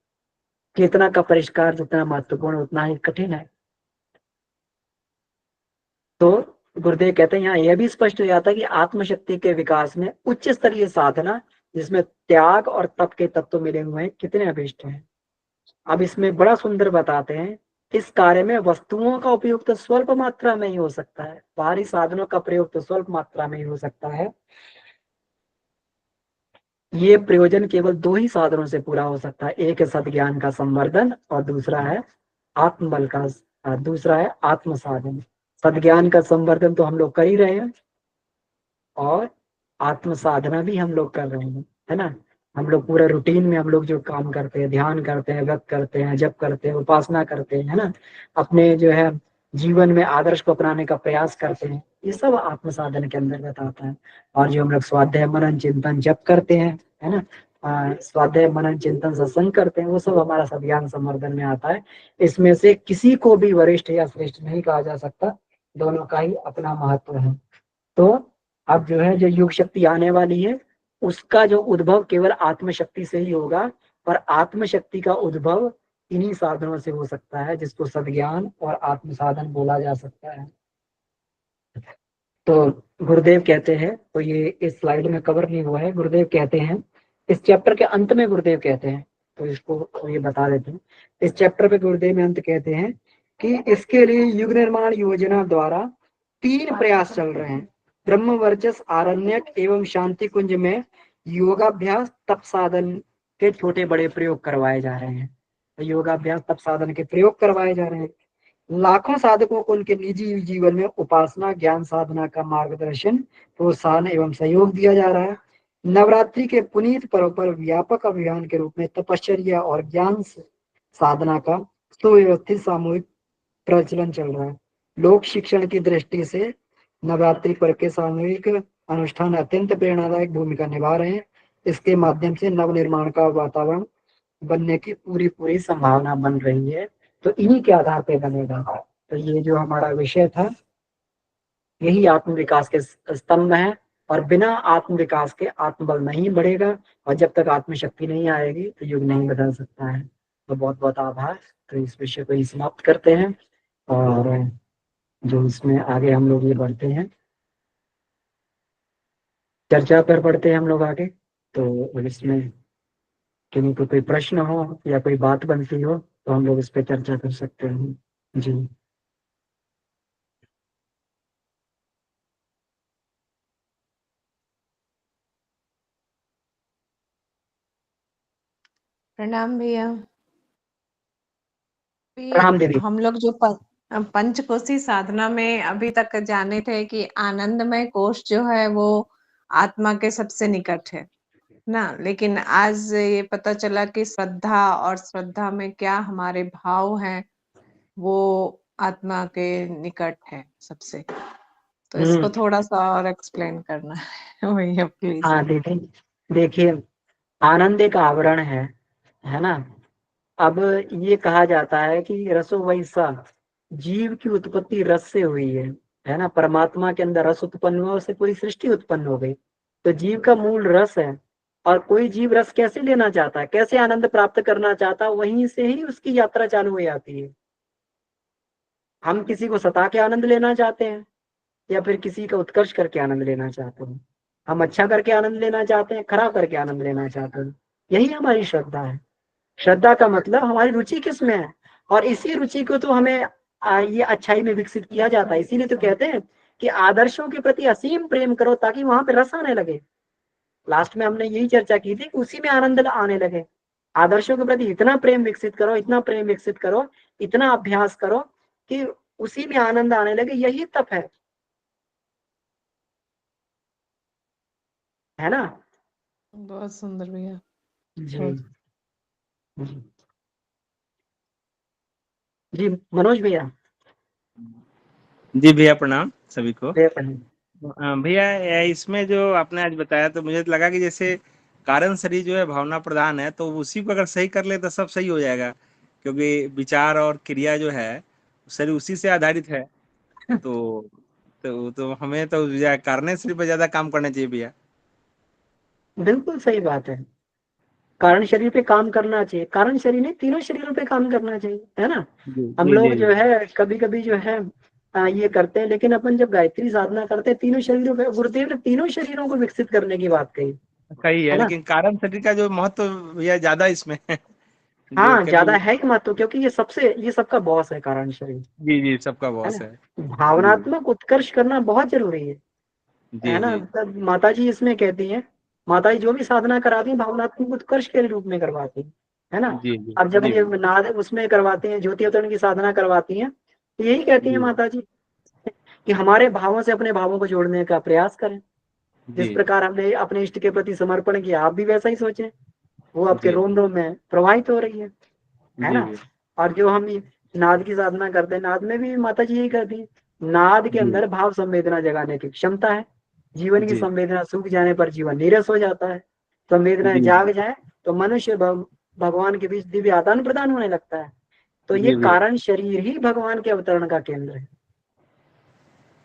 चेतना का परिष्कार जितना महत्वपूर्ण उतना ही कठिन है। तो गुरुदेव कहते हैं यहाँ यह भी स्पष्ट हो जाता है कि आत्मशक्ति के विकास में उच्च स्तरीय साधना जिसमें त्याग और तप के तत्व मिले हुए हैं कितने अभिष्ट हैं। अब इसमें बड़ा सुंदर बताते हैं इस कार्य में वस्तुओं का उपयोग तो स्वल्प मात्रा में ही हो सकता है, बाहरी साधनों का प्रयोग तो स्वल्प मात्रा में ही हो सकता है। ये प्रयोजन केवल दो ही साधनों से पूरा हो सकता है, एक है सद्ज्ञान का संवर्धन और दूसरा है आत्मबल का, दूसरा है आत्म साधन। सद्ज्ञान का संवर्धन तो हम लोग कर ही रहे हैं और आत्म साधना भी हम लोग कर रहे हैं, है ना। हम लोग पूरे रूटीन में हम लोग जो काम करते हैं, ध्यान करते हैं, व्रत करते हैं, जप करते हैं, उपासना करते हैं, है ना, अपने जो है जीवन में आदर्श को अपनाने का प्रयास करते हैं, ये सब आत्म साधन के अंतर्गत आता है। और जो हम लोग स्वाध्याय मनन चिंतन जप करते हैं, है ना, स्वाध्याय मनन चिंतन सत्संग करते हैं, वो सब हमारा सद्ज्ञान संवर्धन में आता है। इसमें से किसी को भी वरिष्ठ या श्रेष्ठ नहीं कहा जा सकता, दोनों का ही अपना महत्व है। तो अब जो है जो युग शक्ति आने वाली है, उसका जो उद्भव केवल आत्मशक्ति से ही होगा, और आत्मशक्ति का उद्भव इन्हीं साधनों से हो सकता है, जिसको सद्ज्ञान और आत्म साधन बोला जा सकता है। तो गुरुदेव कहते हैं, तो ये इस स्लाइड में कवर नहीं हुआ है, गुरुदेव कहते हैं इस चैप्टर के अंत में, गुरुदेव कहते हैं, तो इसको ये बता देते हैं, इस चैप्टर पे गुरुदेव में अंत कहते हैं कि इसके लिए युग निर्माण योजना द्वारा 3 प्रयास चल रहे हैं। ब्रह्म वर्चस आरण्यक एवं शांति कुंज में योगाभ्यास तप साधन के छोटे बड़े प्रयोग करवाए जा रहे हैं। तो योगाभ्यास तप साधन के प्रयोग करवाए जा रहे हैं। लाखों साधकों को उनके निजी जीवन में उपासना ज्ञान साधना का मार्गदर्शन प्रोत्साहन एवं सहयोग दिया जा रहा है। नवरात्रि के पुनीत पर्व पर व्यापक अभियान के रूप में तपश्चर्या और ज्ञान साधना का सुव्यवस्थित सामूहिक प्रचलन चल रहा है। लोक शिक्षण की दृष्टि से नवरात्रि पर्व के सामूहिक अनुष्ठान अत्यंत प्रेरणादायक भूमिका निभा रहे हैं। इसके माध्यम से नव निर्माण का वातावरण बनने की पूरी संभावना बन रही है। तो इन्हीं के आधार पे बनेगा। तो ये जो हमारा विषय था, यही आत्म विकास के स्तंभ है, और बिना आत्म विकास के आत्मबल नहीं बढ़ेगा, और जब तक आत्मशक्ति नहीं आएगी तो युग नहीं बदल सकता है। तो बहुत बहुत आभार। तो इस विषय को ही समाप्त करते हैं, और जो इसमें आगे हम लोग ये बढ़ते हैं, चर्चा पर बढ़ते हैं हम लोग आगे। तो इसमें किन्हीं को कोई प्रश्न हो या कोई बात बनती हो तो हम लोग इस पर चर्चा कर सकते हैं। जी प्रणाम भैया। प्रणाम दीदी। हम लोग जो पंचकोशी साधना में अभी तक जाने थे कि आनंदमय कोश जो है वो आत्मा के सबसे निकट है ना, लेकिन आज ये पता चला कि श्रद्धा और श्रद्धा में क्या हमारे भाव हैं वो आत्मा के निकट है सबसे। तो इसको थोड़ा सा और एक्सप्लेन करना है भैया प्लीज। हाँ दीदी, देखिए आनंद एक आवरण है ना। अब ये कहा जाता है कि रसो वैसा, जीव की उत्पत्ति रस से हुई है ना। परमात्मा के अंदर रस उत्पन्न हुआ, उससे पूरी सृष्टि उत्पन्न हो गई। तो जीव का मूल रस है, और कोई जीव रस कैसे लेना चाहता है, कैसे आनंद प्राप्त करना चाहता है, वहीं से ही उसकी यात्रा चालू हो जाती है। हम किसी को सता के आनंद लेना चाहते हैं, या फिर किसी का उत्कर्ष करके आनंद लेना चाहते हैं। हम अच्छा करके आनंद लेना चाहते हैं, खराब करके आनंद लेना चाहते हैं। यही हमारी श्रद्धा है। श्रद्धा का मतलब हमारी रुचि किस में है, और इसी रुचि को तो हमें ये अच्छाई में विकसित किया जाता है। इसीलिए तो कहते हैं कि आदर्शों के प्रति असीम प्रेम करो, ताकि वहां पे रस आने लगे। लास्ट में हमने यही चर्चा की थी कि उसी में आनंद आने लगे। आदर्शों के प्रति इतना प्रेम विकसित करो, इतना प्रेम विकसित करो, इतना अभ्यास करो कि उसी में आनंद आने लगे। यही तप है ना। बहुत सुंदर भैया। जी जी जी मनोज भैया। जी भैया प्रणाम सभी को। प्रणाम। भैया इसमें जो आपने आज बताया तो मुझे लगा कि जैसे कारण शरीर जो है भावना प्रधान है, तो उसी को अगर सही कर ले तो सब सही हो जाएगा, क्योंकि विचार और क्रिया जो है शरीर उसी से आधारित है। तो हमें तो कारण शरीर पर ज्यादा काम करना चाहिए भैया। बिल्कुल सही बात है। कारण शरीर पे काम करना चाहिए, कारण शरीर नहीं, तीनों शरीरों पे काम करना चाहिए, है ना। हम लोग जो है कभी कभी जो है ये करते हैं, लेकिन अपन जब गायत्री साधना करते हैं तीनों शरीरों पे, गुरुदेव ने तीनों शरीरों को विकसित करने की बात कही सही है, ना। लेकिन कारण शरीर का जो महत्व भैया ज्यादा इसमें है। जो हाँ, ज्यादा कभी है ही महत्व, क्योंकि ये सबका बॉस है कारण शरीर, जी सबका है बॉस ना। है। जी भावनात्मक उत्कर्ष करना बहुत जरूरी है जी ना। जी तब माता जी इसमें कहती हैं, माता जी जो भी साधना कराती हैं भावनात्मक उत्कर्ष के रूप में करवाती है ना। जी जी अब जब जी ये नाद उसमें करवाते हैं, ज्योति अवतरण की साधना करवाती हैं, तो यही कहती हैं जी माता जी कि हमारे भावों से अपने भावों को जोड़ने का प्रयास करें। जिस जी प्रकार हमने अपने इष्ट के प्रति समर्पण किया, आप भी वैसा ही सोचें, वो आपके जी रोम रोम में प्रवाहित हो रही है जी ना। और जो हम ये नाद की साधना करते हैं, नाद में भी माता जी यही कहती है, नाद के जी अंदर भाव संवेदना जगाने की क्षमता है। जीवन की जी संवेदना सूख जाने पर जीवन नीरस हो जाता है, संवेदनाएं जी जाग जाए तो मनुष्य भगवान के बीच दिव्य आदान प्रदान होने लगता है। तो ये जी जी कारण शरीर ही भगवान के अवतरण का केंद्र है।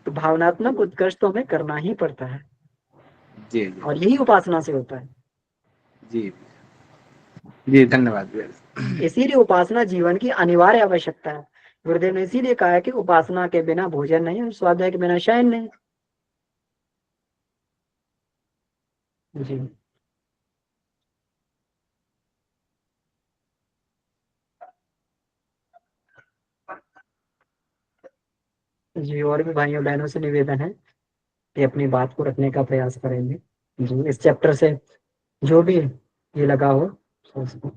तो भावनात्मक उत्कर्ष तो हमें करना ही पड़ता है, जी और यही उपासना से होता है। जी जी धन्यवाद भैया। इसीलिए उपासना जीवन की अनिवार्य आवश्यकता है। गुरुदेव ने इसीलिए कहा है कि उपासना के बिना भोजन नहीं और स्वाध्याय के बिना शयन नहीं। जी जी, और भी भाइयों बहनों से निवेदन है कि अपनी बात को रखने का प्रयास करेंगे। जी, इस चैप्टर से जो भी ये लगा हो तो उसको।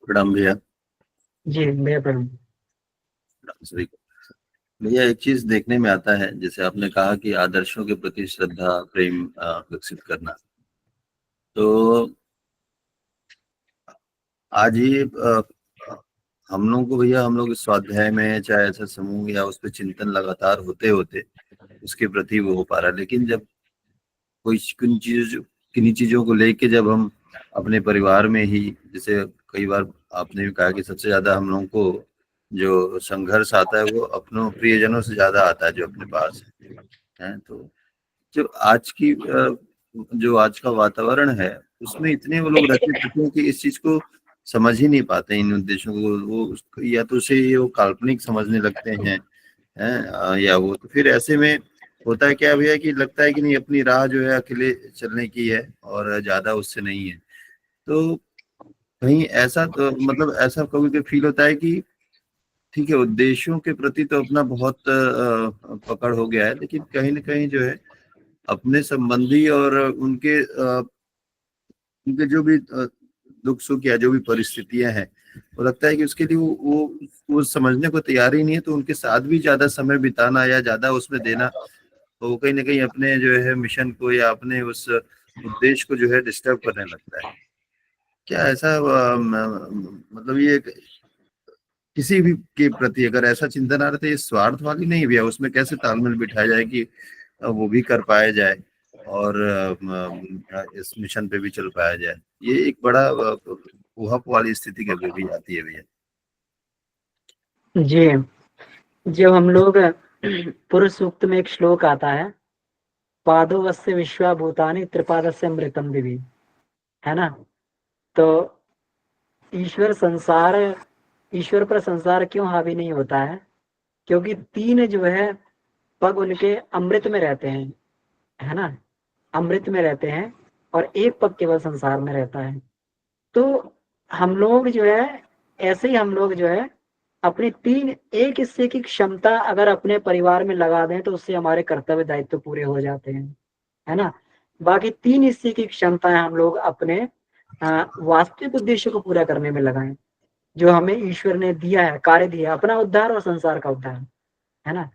प्रणाम भैया। जी भैया प्रणाम। प्रणाम सभी को। भैया एक चीज देखने में आता है, जैसे आपने कहा कि आदर्शों के प्रति श्रद्धा प्रेम विकसित करना, तो आज ही हम लोग को भैया, हम लोग इस स्वाध्याय में चाहे ऐसा समूह या उस पर चिंतन लगातार होते होते उसके प्रति वो हो पा रहा है, लेकिन जब कोई किन्हीं चीजों को लेके जब हम अपने परिवार में ही, जैसे कई बार आपने भी कहा कि सबसे ज्यादा हम लोगों को जो संघर्ष आता है वो अपनों प्रियजनों से ज्यादा आता है जो अपने पास है। तो जो जो आज का वातावरण है उसमें इतने वो लोग रचे चुके हैं कि इस चीज को समझ ही नहीं पाते, इन उद्देश्यों को वो या तो उसे वो काल्पनिक समझने लगते हैं या वो, तो फिर ऐसे में होता है क्या भैया कि लगता है कि नहीं अपनी राह जो है अकेले चलने की है और ज्यादा उससे नहीं है। तो कहीं ऐसा तो मतलब ऐसा कभी कभी फील होता है कि ठीक है उद्देश्यों के प्रति तो अपना बहुत पकड़ हो गया है, लेकिन कहीं ना कहीं जो है अपने संबंधी और उनके जो भी दुख सुख या जो भी परिस्थितियां हैं, वो लगता है कि उसके लिए वो समझने को तैयार ही नहीं है, तो उनके साथ भी ज्यादा समय बिताना या ज्यादा उसमें देना, तो वो कहीं ना कहीं अपने जो है मिशन को या अपने उस उद्देश्य को जो है डिस्टर्ब करने लगता है। क्या ऐसा मतलब ये किसी भी के प्रति अगर ऐसा चिंतन आ रहा था, ये स्वार्थ वाली नहीं भैया, उसमें कैसे तालमेल बिठाया जाए कि वो भी कर पाया जाए और इस मिशन पे भी चल पाया जाए, ये एक बड़ा उहप वाली स्थिति कभी भी आती है भैया। जी, जब हम लोग पुरुष सूक्त में एक श्लोक आता है, पादोवस्य विश्वा भूतानि त्रिपादस्य अमृतम दिवी, है ना। तो ईश्वर पर संसार क्यों हावी नहीं होता है, क्योंकि तीन जो है पग उनके अमृत में रहते हैं, है ना, अमृत में रहते हैं, और एक पग केवल संसार में रहता है। तो हम लोग जो है, ऐसे ही हम लोग जो है अपनी तीन एक हिस्से की क्षमता अगर अपने परिवार में लगा दें तो उससे हमारे कर्तव्य दायित्व पूरे हो जाते हैं, है ना। बाकी तीन हिस्से की क्षमताएं हम लोग अपने वास्तविक उद्देश्य को पूरा करने में लगाएं, जो हमें ईश्वर ने दिया है, कार्य दिया है, अपना उद्धार और संसार का उद्धार, है ना।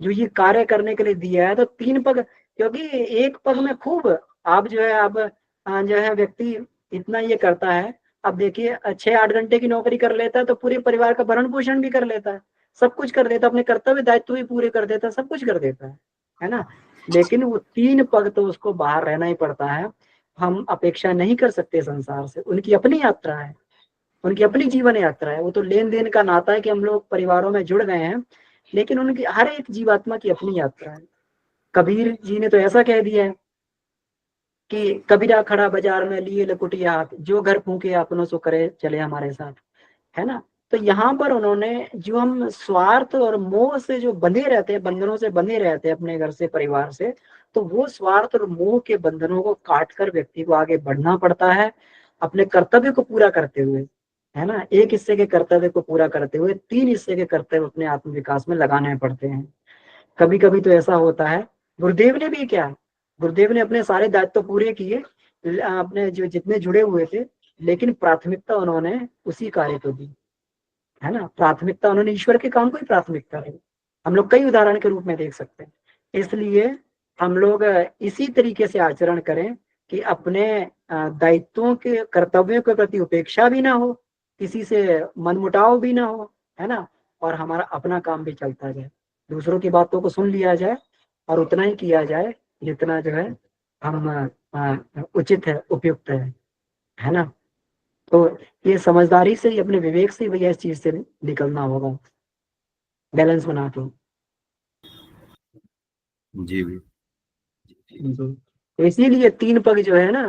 जो ये कार्य करने के लिए दिया है, तो तीन पग, क्योंकि एक पग में खूब आप जो है अब जो है व्यक्ति इतना ये करता है। अब देखिए 6-8 घंटे की नौकरी कर लेता है तो पूरे परिवार का भरण पोषण भी कर लेता है, सब कुछ कर देता है, अपने कर्तव्य दायित्व भी पूरे कर देता है, सब कुछ कर देता है ना। लेकिन वो तीन पग तो उसको बाहर रहना ही पड़ता है। हम अपेक्षा नहीं कर सकते संसार से, उनकी अपनी यात्रा है, उनकी अपनी जीवन यात्रा है। वो तो लेन देन का नाता है कि हम लोग परिवारों में जुड़ गए हैं, लेकिन उनकी हर एक जीवात्मा की अपनी यात्रा है। कबीर जी ने तो ऐसा कह दिया है कि कबीरा खड़ा बाजार में लिए लकुटिया हाथ, जो घर फूके अपनों सो करे चले हमारे साथ, है ना। तो यहाँ पर उन्होंने जो हम स्वार्थ और मोह से जो बंधे रहते हैं, बंधनों से बंधे रहते हैं अपने घर से, परिवार से, तो वो स्वार्थ और मोह के बंधनों को काट कर व्यक्ति को आगे बढ़ना पड़ता है, अपने कर्तव्य को पूरा करते हुए, है ना। एक हिस्से के कर्तव्य को पूरा करते हुए 3 हिस्से के कर्तव्य अपने आत्म विकास में लगाने पड़ते हैं। कभी कभी तो ऐसा होता है, गुरुदेव ने भी क्या, गुरुदेव ने अपने सारे दायित्व तो पूरे किए, अपने जो जितने जुड़े हुए थे, लेकिन प्राथमिकता उन्होंने उसी कार्य को दी, है ना। प्राथमिकता उन्होंने ईश्वर के काम को ही प्राथमिकता दी। हम लोग कई उदाहरण के रूप में देख सकते हैं। इसलिए हम लोग इसी तरीके से आचरण करें कि अपने दायित्वों के, कर्तव्यों के प्रति उपेक्षा भी ना हो, किसी से मनमुटाव भी ना हो, है ना, और हमारा अपना काम भी चलता जाए, दूसरों की बातों को सुन लिया जाए और उतना ही किया जाए जितना जो है हम उचित है, उपयुक्त है ना। तो ये समझदारी से, अपने विवेक से भैया इस चीज से निकलना होगा, बैलेंस बना के। जी भी। तो इसीलिए 3 पग जो है ना,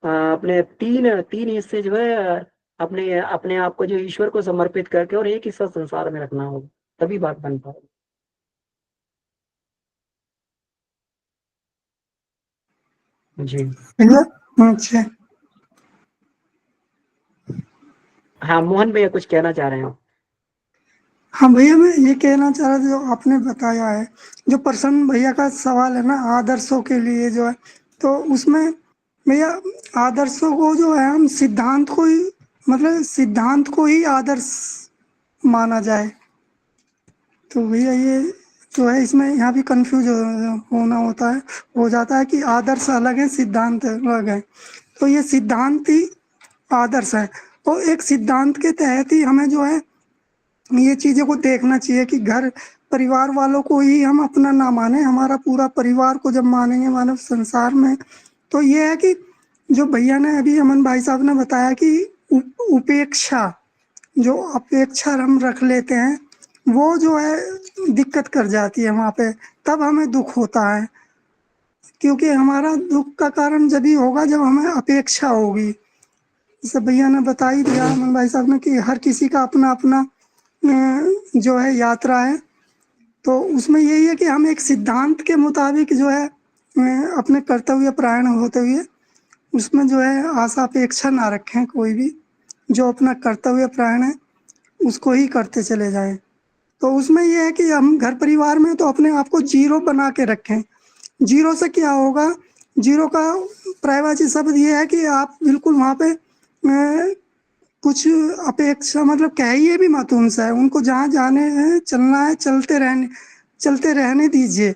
अपने तीन तीन हिस्से जो है अपने अपने आप को जो ईश्वर को समर्पित करके, और एक हिस्सा संसार में रखना होगा, तभी बात बन पाएगी। जी भैया अच्छा। हाँ, मोहन भैया कुछ कहना चाह रहे हैं। हाँ भैया, मैं ये कहना चाह रहा था, जो आपने बताया है, जो प्रसन्न भैया का सवाल है ना आदर्शों के लिए जो है, तो उसमें भैया आदर्शों को जो है हम सिद्धांत को ही, मतलब सिद्धांत को ही आदर्श माना जाए, तो भैया ये जो है इसमें यहाँ भी कंफ्यूज होना होता है, हो जाता है कि आदर्श अलग है, सिद्धांत अलग है। तो ये सिद्धांत ही आदर्श है, तो एक सिद्धांत के तहत ही हमें जो है ये चीज़ों को देखना चाहिए कि घर परिवार वालों को ही हम अपना ना माने, हमारा पूरा परिवार को जब मानेंगे मानव संसार में, तो ये है कि जो भैया ने अभी अमन भाई साहब ने बताया कि उपेक्षा, जो अपेक्षा हम रख लेते हैं, वो जो है दिक्कत कर जाती है वहाँ पे, तब हमें दुख होता है, क्योंकि हमारा दुख का कारण जब ही होगा जब हमें अपेक्षा होगी। जैसे भैया ने बता ही दिया अमन भाई साहब ने कि हर किसी का अपना अपना जो है यात्रा है, तो उसमें यही है कि हम एक सिद्धांत के मुताबिक जो है अपने कर्तव्य परायण होते हुए उसमें जो है आशा अपेक्षा ना रखें, कोई भी जो अपना कर्तव्य परायण है उसको ही करते चले जाएं। तो उसमें ये है कि हम घर परिवार में तो अपने आप को जीरो बना के रखें। जीरो से क्या होगा, जीरो का प्रायवाची शब्द ये है कि आप बिल्कुल वहाँ पे कुछ अपेक्षा, मतलब कहिए भी मत उनसे, उनको जहाँ जाने हैं चलना है चलते रहने दीजिए।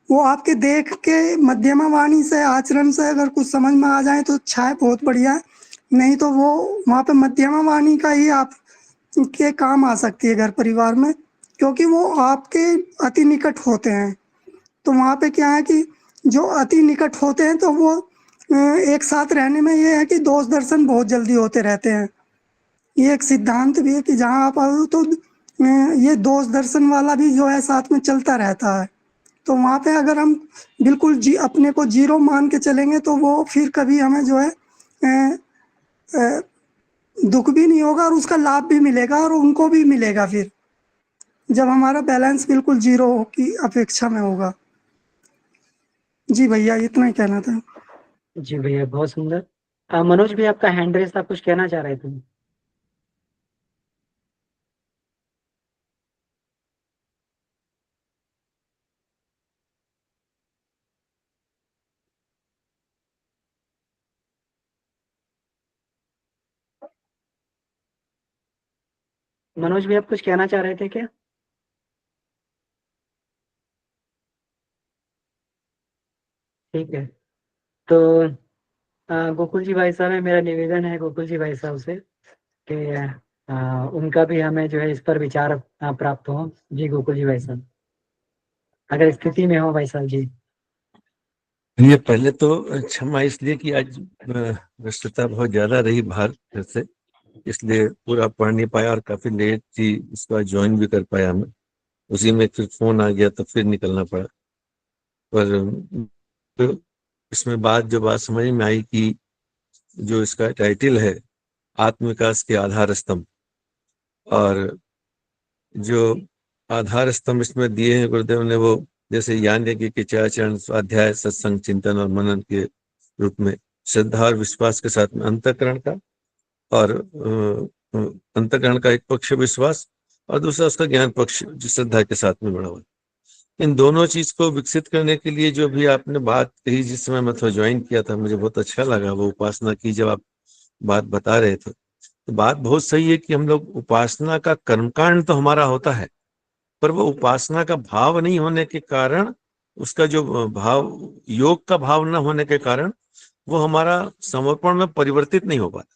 वो आपके देख के मध्यमा वाणी से, आचरण से अगर कुछ समझ में आ जाए तो अच्छा है, बहुत बढ़िया है, नहीं तो वो वहाँ पे मध्यमा वाणी का ही आप के काम आ सकती है घर परिवार में, क्योंकि वो आपके अति निकट होते हैं। तो वहाँ पे क्या है कि जो अति निकट होते हैं तो वो एक साथ रहने में ये है कि दोष दर्शन बहुत जल्दी होते रहते हैं। ये एक सिद्धांत भी है कि जहाँ आप आओ तो ये दोष दर्शन वाला भी जो है साथ में चलता रहता है। तो वहाँ पे अगर हम बिल्कुल अपने को जीरो मान के चलेंगे तो वो फिर कभी हमें जो है दुख भी नहीं होगा और उसका लाभ भी मिलेगा और उनको भी मिलेगा फिर, जब हमारा बैलेंस बिल्कुल जीरो की अपेक्षा में होगा। जी भैया इतना ही कहना था। जी भैया बहुत सुंदर। मनोज भी आपका हैंड रेस था, कुछ कहना चाह रहे थे। मनोज भी आप कुछ कहना चाह रहे थे क्या? ठीक है, तो गोकुल जी भाई साहब है, मेरा निवेदन है गोकुल जी भाई साहब से कि उनका भी हमें जो है इस पर विचार प्राप्त हो। जी गोकुल जी भाई साहब, अगर स्थिति में हो भाई साहब जी। ये पहले तो क्षमा इसलिए कि आज व्यस्तता बहुत ज्यादा रही बाहर घर से, इसलिए पूरा पढ़ नहीं पाया और काफी लेट थी इसका ज्वाइन भी कर पाया मैं, उसी में फिर फोन आ गया तो फिर निकलना पड़ा। पर तो इसमें जो बात समझ में आई कि जो इसका टाइटल है आत्म विकास के आधार स्तंभ, और जो आधार स्तंभ इसमें दिए हैं गुरुदेव ने, वो जैसे यान यज्ञ के 4 चरण स्वाध्याय, सत्संग, चिंतन और मनन के रूप में श्रद्धा और विश्वास के साथ में अंतःकरण का, और अंतःकरण का एक पक्ष विश्वास और दूसरा उसका ज्ञान पक्ष जो श्रद्धा के साथ में बढ़ा हुआ है। इन दोनों चीज को विकसित करने के लिए जो भी आपने बात कही, जिस समय मैं थोड़ा ज्वाइन किया था, मुझे बहुत अच्छा लगा वो उपासना की जब आप बात बता रहे थे। तो बात बहुत सही है कि हम लोग उपासना का कर्मकांड तो हमारा होता है, पर वो उपासना का भाव नहीं होने के कारण, उसका जो भाव, योग का भाव न होने के कारण वो हमारा समर्पण में परिवर्तित नहीं हो पाता।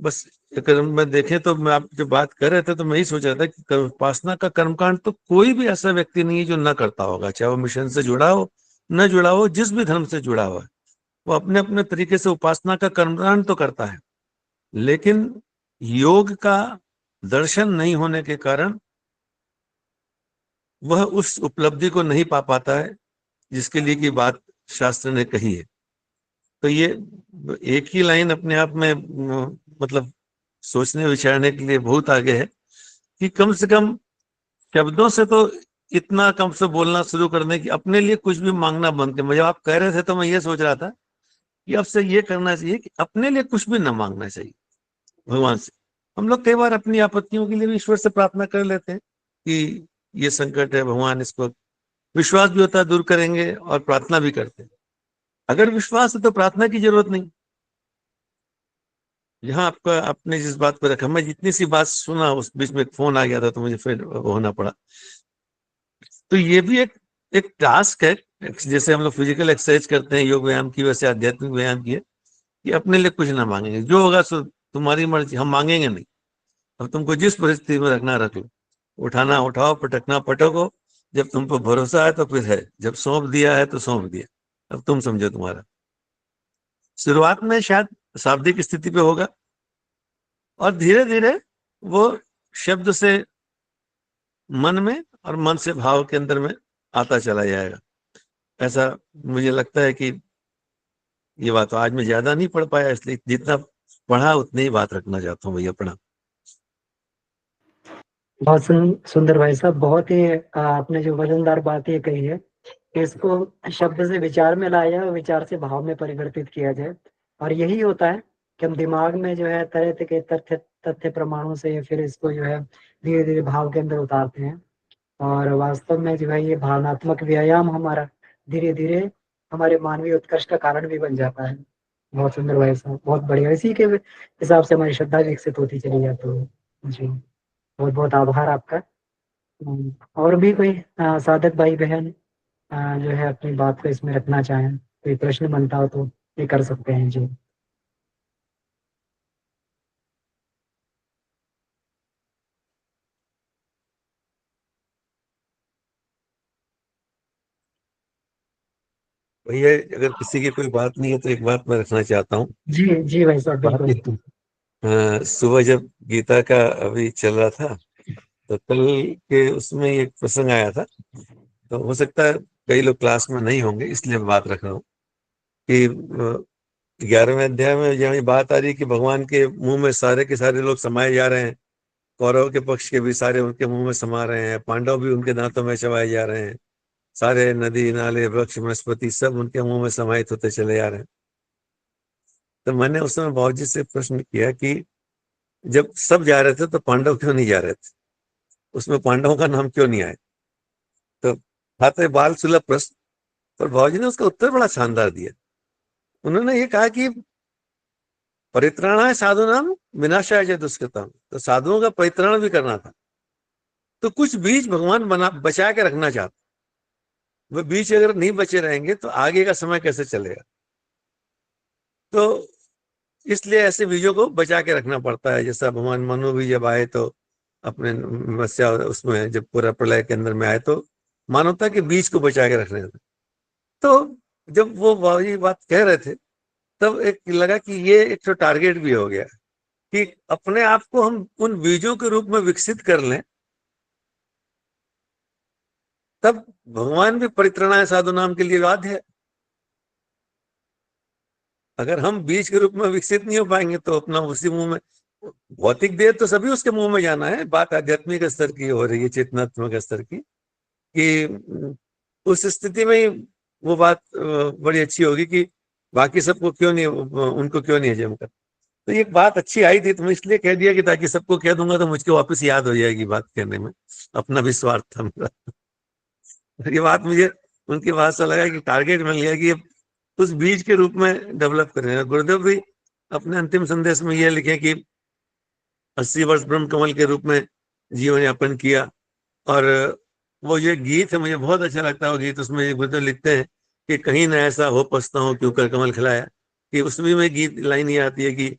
बस अगर मैं देखें तो मैं आप जो बात कर रहे थे तो मैं ही सोच रहा था कि उपासना का कर्मकांड तो कोई भी ऐसा व्यक्ति नहीं है जो न करता होगा, चाहे वो मिशन से जुड़ा हो, न जुड़ा हो, जिस भी धर्म से जुड़ा हुआ है, वो अपने अपने तरीके से उपासना का कर्मकांड तो करता है। लेकिन योग का दर्शन नहीं होने के कारण वह उस उपलब्धि को नहीं पा पाता है जिसके लिए की बात शास्त्र ने कही है। तो ये एक ही लाइन अपने आप में मतलब सोचने विचारने के लिए बहुत आगे है कि कम से कम शब्दों से तो इतना कम से बोलना शुरू करने की, अपने लिए कुछ भी मांगना बंद कर। जब आप कह रहे थे तो मैं ये सोच रहा था कि अब से ये करना चाहिए कि अपने लिए कुछ भी ना मांगना चाहिए भगवान से। हम लोग कई बार अपनी आपत्तियों के लिए भी ईश्वर से प्रार्थना कर लेते हैं कि ये संकट है भगवान, इसको विश्वास भी होता है दूर करेंगे और प्रार्थना भी करते हैं। अगर विश्वास है तो प्रार्थना की जरूरत नहीं। यहाँ आपका आपने जिस बात पर रखा, मैं जितनी सी बात सुना उस बीच में एक फोन आ गया था तो मुझे फिर होना पड़ा। तो ये भी एक टास्क है, जैसे हम लोग फिजिकल एक्सरसाइज करते हैं, योग व्यायाम की, वैसे आध्यात्मिक व्यायाम की है कि अपने लिए कुछ ना मांगेंगे, जो होगा सो तुम्हारी मर्जी, हम मांगेंगे नहीं। अब तुमको जिस परिस्थिति में रखना रख लो, उठाना उठाओ, पटकना पटको, जब तुम पर भरोसा है तो फिर है, जब सौंप दिया है तो सौंप दिया, अब तुम समझो तुम्हारा। शुरुआत में शायद शाब्दिक स्थिति पे होगा और धीरे धीरे वो शब्द से मन में और मन से भाव के अंदर में आता चला जाएगा। ऐसा मुझे लगता है कि ये बात तो आज मैं ज्यादा नहीं पढ़ पाया, इसलिए जितना पढ़ा उतनी ही बात रखना चाहता हूँ भैया। प्रणाम। बहुत सुंदर भाई साहब, बहुत ही आपने जो वजनदार बातें कही है, इसको शब्द से विचार में लाया जाए और विचार से भाव में परिवर्तित किया जाए। और यही होता है कि हम दिमाग में जो है तरह तरह के तथ्य प्रमाणों से फिर इसको जो है धीरे धीरे भाव के अंदर उतारते हैं। और वास्तव में जो है ये भावनात्मक व्यायाम हमारा धीरे धीरे हमारे मानवीय उत्कर्ष का कारण भी बन जाता है। बहुत सुंदर भाई साहब, बहुत बढ़िया। इसी के हिसाब से हमारी श्रद्धा विकसित होती चली जाती है। जी, बहुत बहुत आभार आपका। और भी कोई साधक भाई बहन जो है अपनी बात को इसमें रखना चाहें, कोई प्रश्न बनता हो तो ये कर सकते हैं। जी, भैया अगर किसी की कोई बात नहीं है तो एक बात मैं रखना चाहता हूँ। जी, जी भाई साहब, बात बिल्कुल। सुबह जब गीता का अभी चल रहा था तो कल के उसमें एक प्रसंग आया था, तो हो सकता है कई लोग क्लास में नहीं होंगे, इसलिए मैं बात रख रहा हूँ कि 11वें अध्याय में जहाँ ये बात आ रही है कि भगवान के मुंह में सारे के सारे लोग समाये जा रहे हैं, कौरव के पक्ष के भी सारे उनके मुंह में समा रहे हैं, पांडव भी उनके दांतों में चबाए जा रहे हैं, सारे नदी नाले वृक्ष वनस्पति सब उनके मुंह में समाहित होते चले जा रहे हैं। तो मैंने उस समय बाबूजी से प्रश्न किया कि जब सब जा रहे थे तो पांडव क्यों नहीं जा रहे थे, उसमें पांडवों का नाम क्यों नहीं आया? तो था तो बाल सुलभ प्रश्न, पर बाबूजी ने उसका उत्तर बड़ा शानदार दिया। उन्होंने ये कहा कि परित्राणाय साधूनाम विनाशाय दुष्कृताम, तो साधुओं का परित्राण भी करना था, तो कुछ बीज भगवान बचा के रखना चाहते। वो बीज अगर नहीं बचे रहेंगे तो आगे का समय कैसे चलेगा? तो इसलिए ऐसे बीजों को बचा के रखना पड़ता है। जैसा भगवान मनु भी जब आए तो अपने मत्स्य उसमें जब पूरा प्रलय के अंदर में आए तो मानवता के बीज को बचा के रखने थे। तो जब वो ये बात कह रहे थे तब एक लगा कि ये एक तो टारगेट भी हो गया कि अपने आप को हम उन बीजों के रूप में विकसित कर लें, तब भगवान भी परित्राणाय साधु नाम के लिए बाध्य है। अगर हम बीज के रूप में विकसित नहीं हो पाएंगे तो अपना उसी मुंह में भौतिक देह तो सभी उसके मुंह में जाना है, बात आध्यात्मिक स्तर की हो रही है, चेतनात्मक स्तर की, कि उस स्थिति में ही वो बात बड़ी अच्छी होगी कि बाकी सबको क्यों नहीं, उनको क्यों नहीं हजम कर। तो ये बात अच्छी आई थी तो मैं इसलिए कह दिया कि ताकि सबको कह दूंगा तो मुझको वापस याद हो जाएगी बात कहने में, अपना भी स्वार्थ था मेरा। ये बात मुझे उनकी बात से लगा कि टारगेट मिल गया कि उस बीज के रूप में डेवलप करें। गुरुदेव भी अपने अंतिम संदेश में ये लिखे कि 80 वर्ष ब्रह्म कमल के रूप में जीवन यापन किया। और वो ये गीत है, मुझे बहुत अच्छा लगता है वो गीत। उसमें गुरुदेव लिखते हैं कि कहीं ना ऐसा हो पछता हूं क्यों कर कमल खिलाया, कि उसमें में गीत लाइन ये आती है कि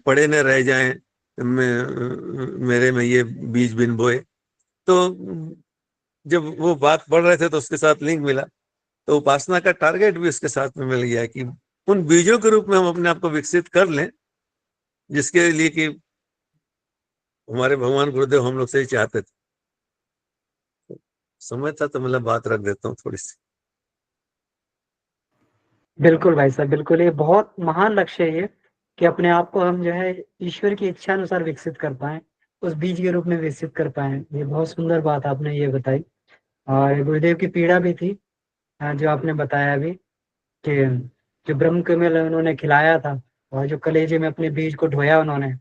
पड़े न रह जाएं मेरे में ये बीज बिन बोए। तो जब वो बात पढ़ रहे थे तो उसके साथ लिंक मिला, तो उपासना का टारगेट भी उसके साथ में मिल गया कि उन बीजों के रूप में हम अपने आप को विकसित कर लें, जिसके लिए कि हमारे भगवान गुरुदेव हम लोग से ही चाहते थे। समय था तो मतलब बात रख देता हूँ थोड़ी सी। बिल्कुल भाई साहब, बिल्कुल। ये बहुत महान लक्ष्य है ये, कि अपने आप को हम जो है ईश्वर की इच्छा अनुसार विकसित कर पाए, उस बीज के रूप में विकसित कर पाए। ये बहुत सुंदर बात आपने ये बताई। और गुरुदेव की पीड़ा भी थी, जो आपने बताया अभी, कि जो ब्रह्म कमल उन्होंने खिलाया था और जो कलेजे में अपने बीज को ढोया उन्होंने,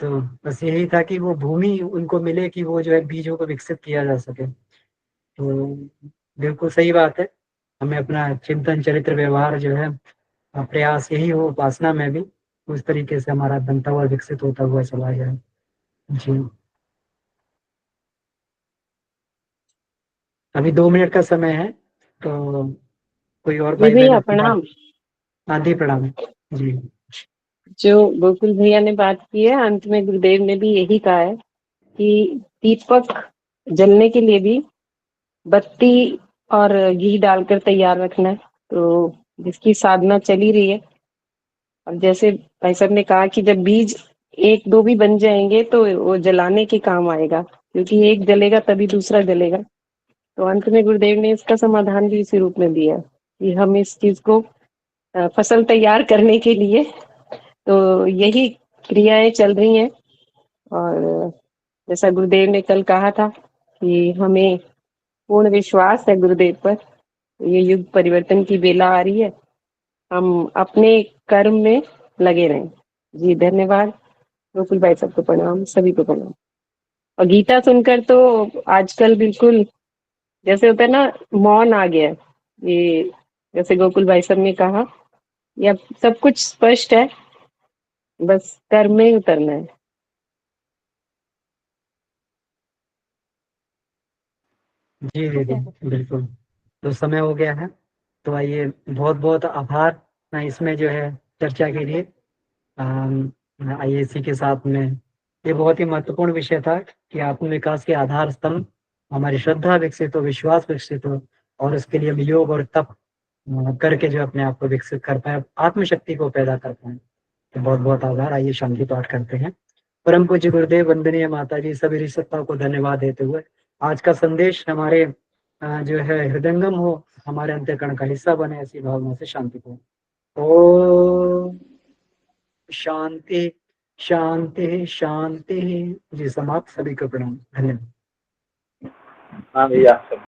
तो बस यही था कि वो भूमि उनको मिले कि वो जो है बीजों को विकसित किया जा सके। तो बिल्कुल सही बात है, हमें अपना चिंतन चरित्र व्यवहार जो है प्रयास यही हो उपासना में भी, उस तरीके से हमारा बनता हुआ विकसित होता हुआ चला जाए। जी, अभी 2 मिनट का समय है, तो कोई और जी भाई बहन भैया अपनी बात। प्रणाम। आदि प्रणाम जी। जो गोकुल भैया ने बात की है, अंत में गुरुदेव ने भी यही कहा है कि दीपक जलने के लिए भी बत्ती और घी डालकर तैयार रखना है। तो जिसकी साधना चली रही है, और जैसे भाई साहब ने कहा कि जब बीज एक दो भी बन जाएंगे तो वो जलाने के काम आएगा, क्योंकि एक जलेगा तभी दूसरा जलेगा। तो अंत में गुरुदेव ने इसका समाधान भी इसी रूप में दिया कि हम इस चीज को फसल तैयार करने के लिए, तो यही क्रियाएं चल रही हैं। और जैसा गुरुदेव ने कल कहा था कि हमें पूर्ण विश्वास है गुरुदेव पर, ये युग परिवर्तन की बेला आ रही है, हम अपने कर्म में लगे रहें। जी धन्यवाद। गोकुल भाई सबको प्रणाम, सभी को प्रणाम। और गीता सुनकर तो आजकल बिल्कुल जैसे होता है ना, मौन आ गया है। ये जैसे गोकुल भाई सब ने कहा, या सब कुछ स्पष्ट है, बस कर्म में ही उतरना है। जी दीदी, बिल्कुल। तो समय हो गया है, तो आइए, बहुत बहुत आभार इसमें जो है चर्चा के लिए। आइए इसी के साथ में, ये बहुत ही महत्वपूर्ण विषय था कि आत्मविकास के आधार स्तंभ, हमारी श्रद्धा विकसित हो, विश्वास विकसित हो, और उसके लिए हम योग और तप करके जो अपने आप को विकसित कर पाए, आत्मशक्ति को पैदा कर पाए। तो बहुत बहुत आभार। आइए शांति पाठ करते हैं। परम पूज्य गुरुदेव, वंदनीय माता जी, सभी ऋषियों को धन्यवाद देते हुए आज का संदेश हमारे जो है हृदयंगम हो, हमारे अंतःकरण का हिस्सा बने, ऐसी भावना से शांति को। ओ शांति शांति शांति। जी समाप्त। सभी को प्रणाम, धन्यवाद। हाँ भैया।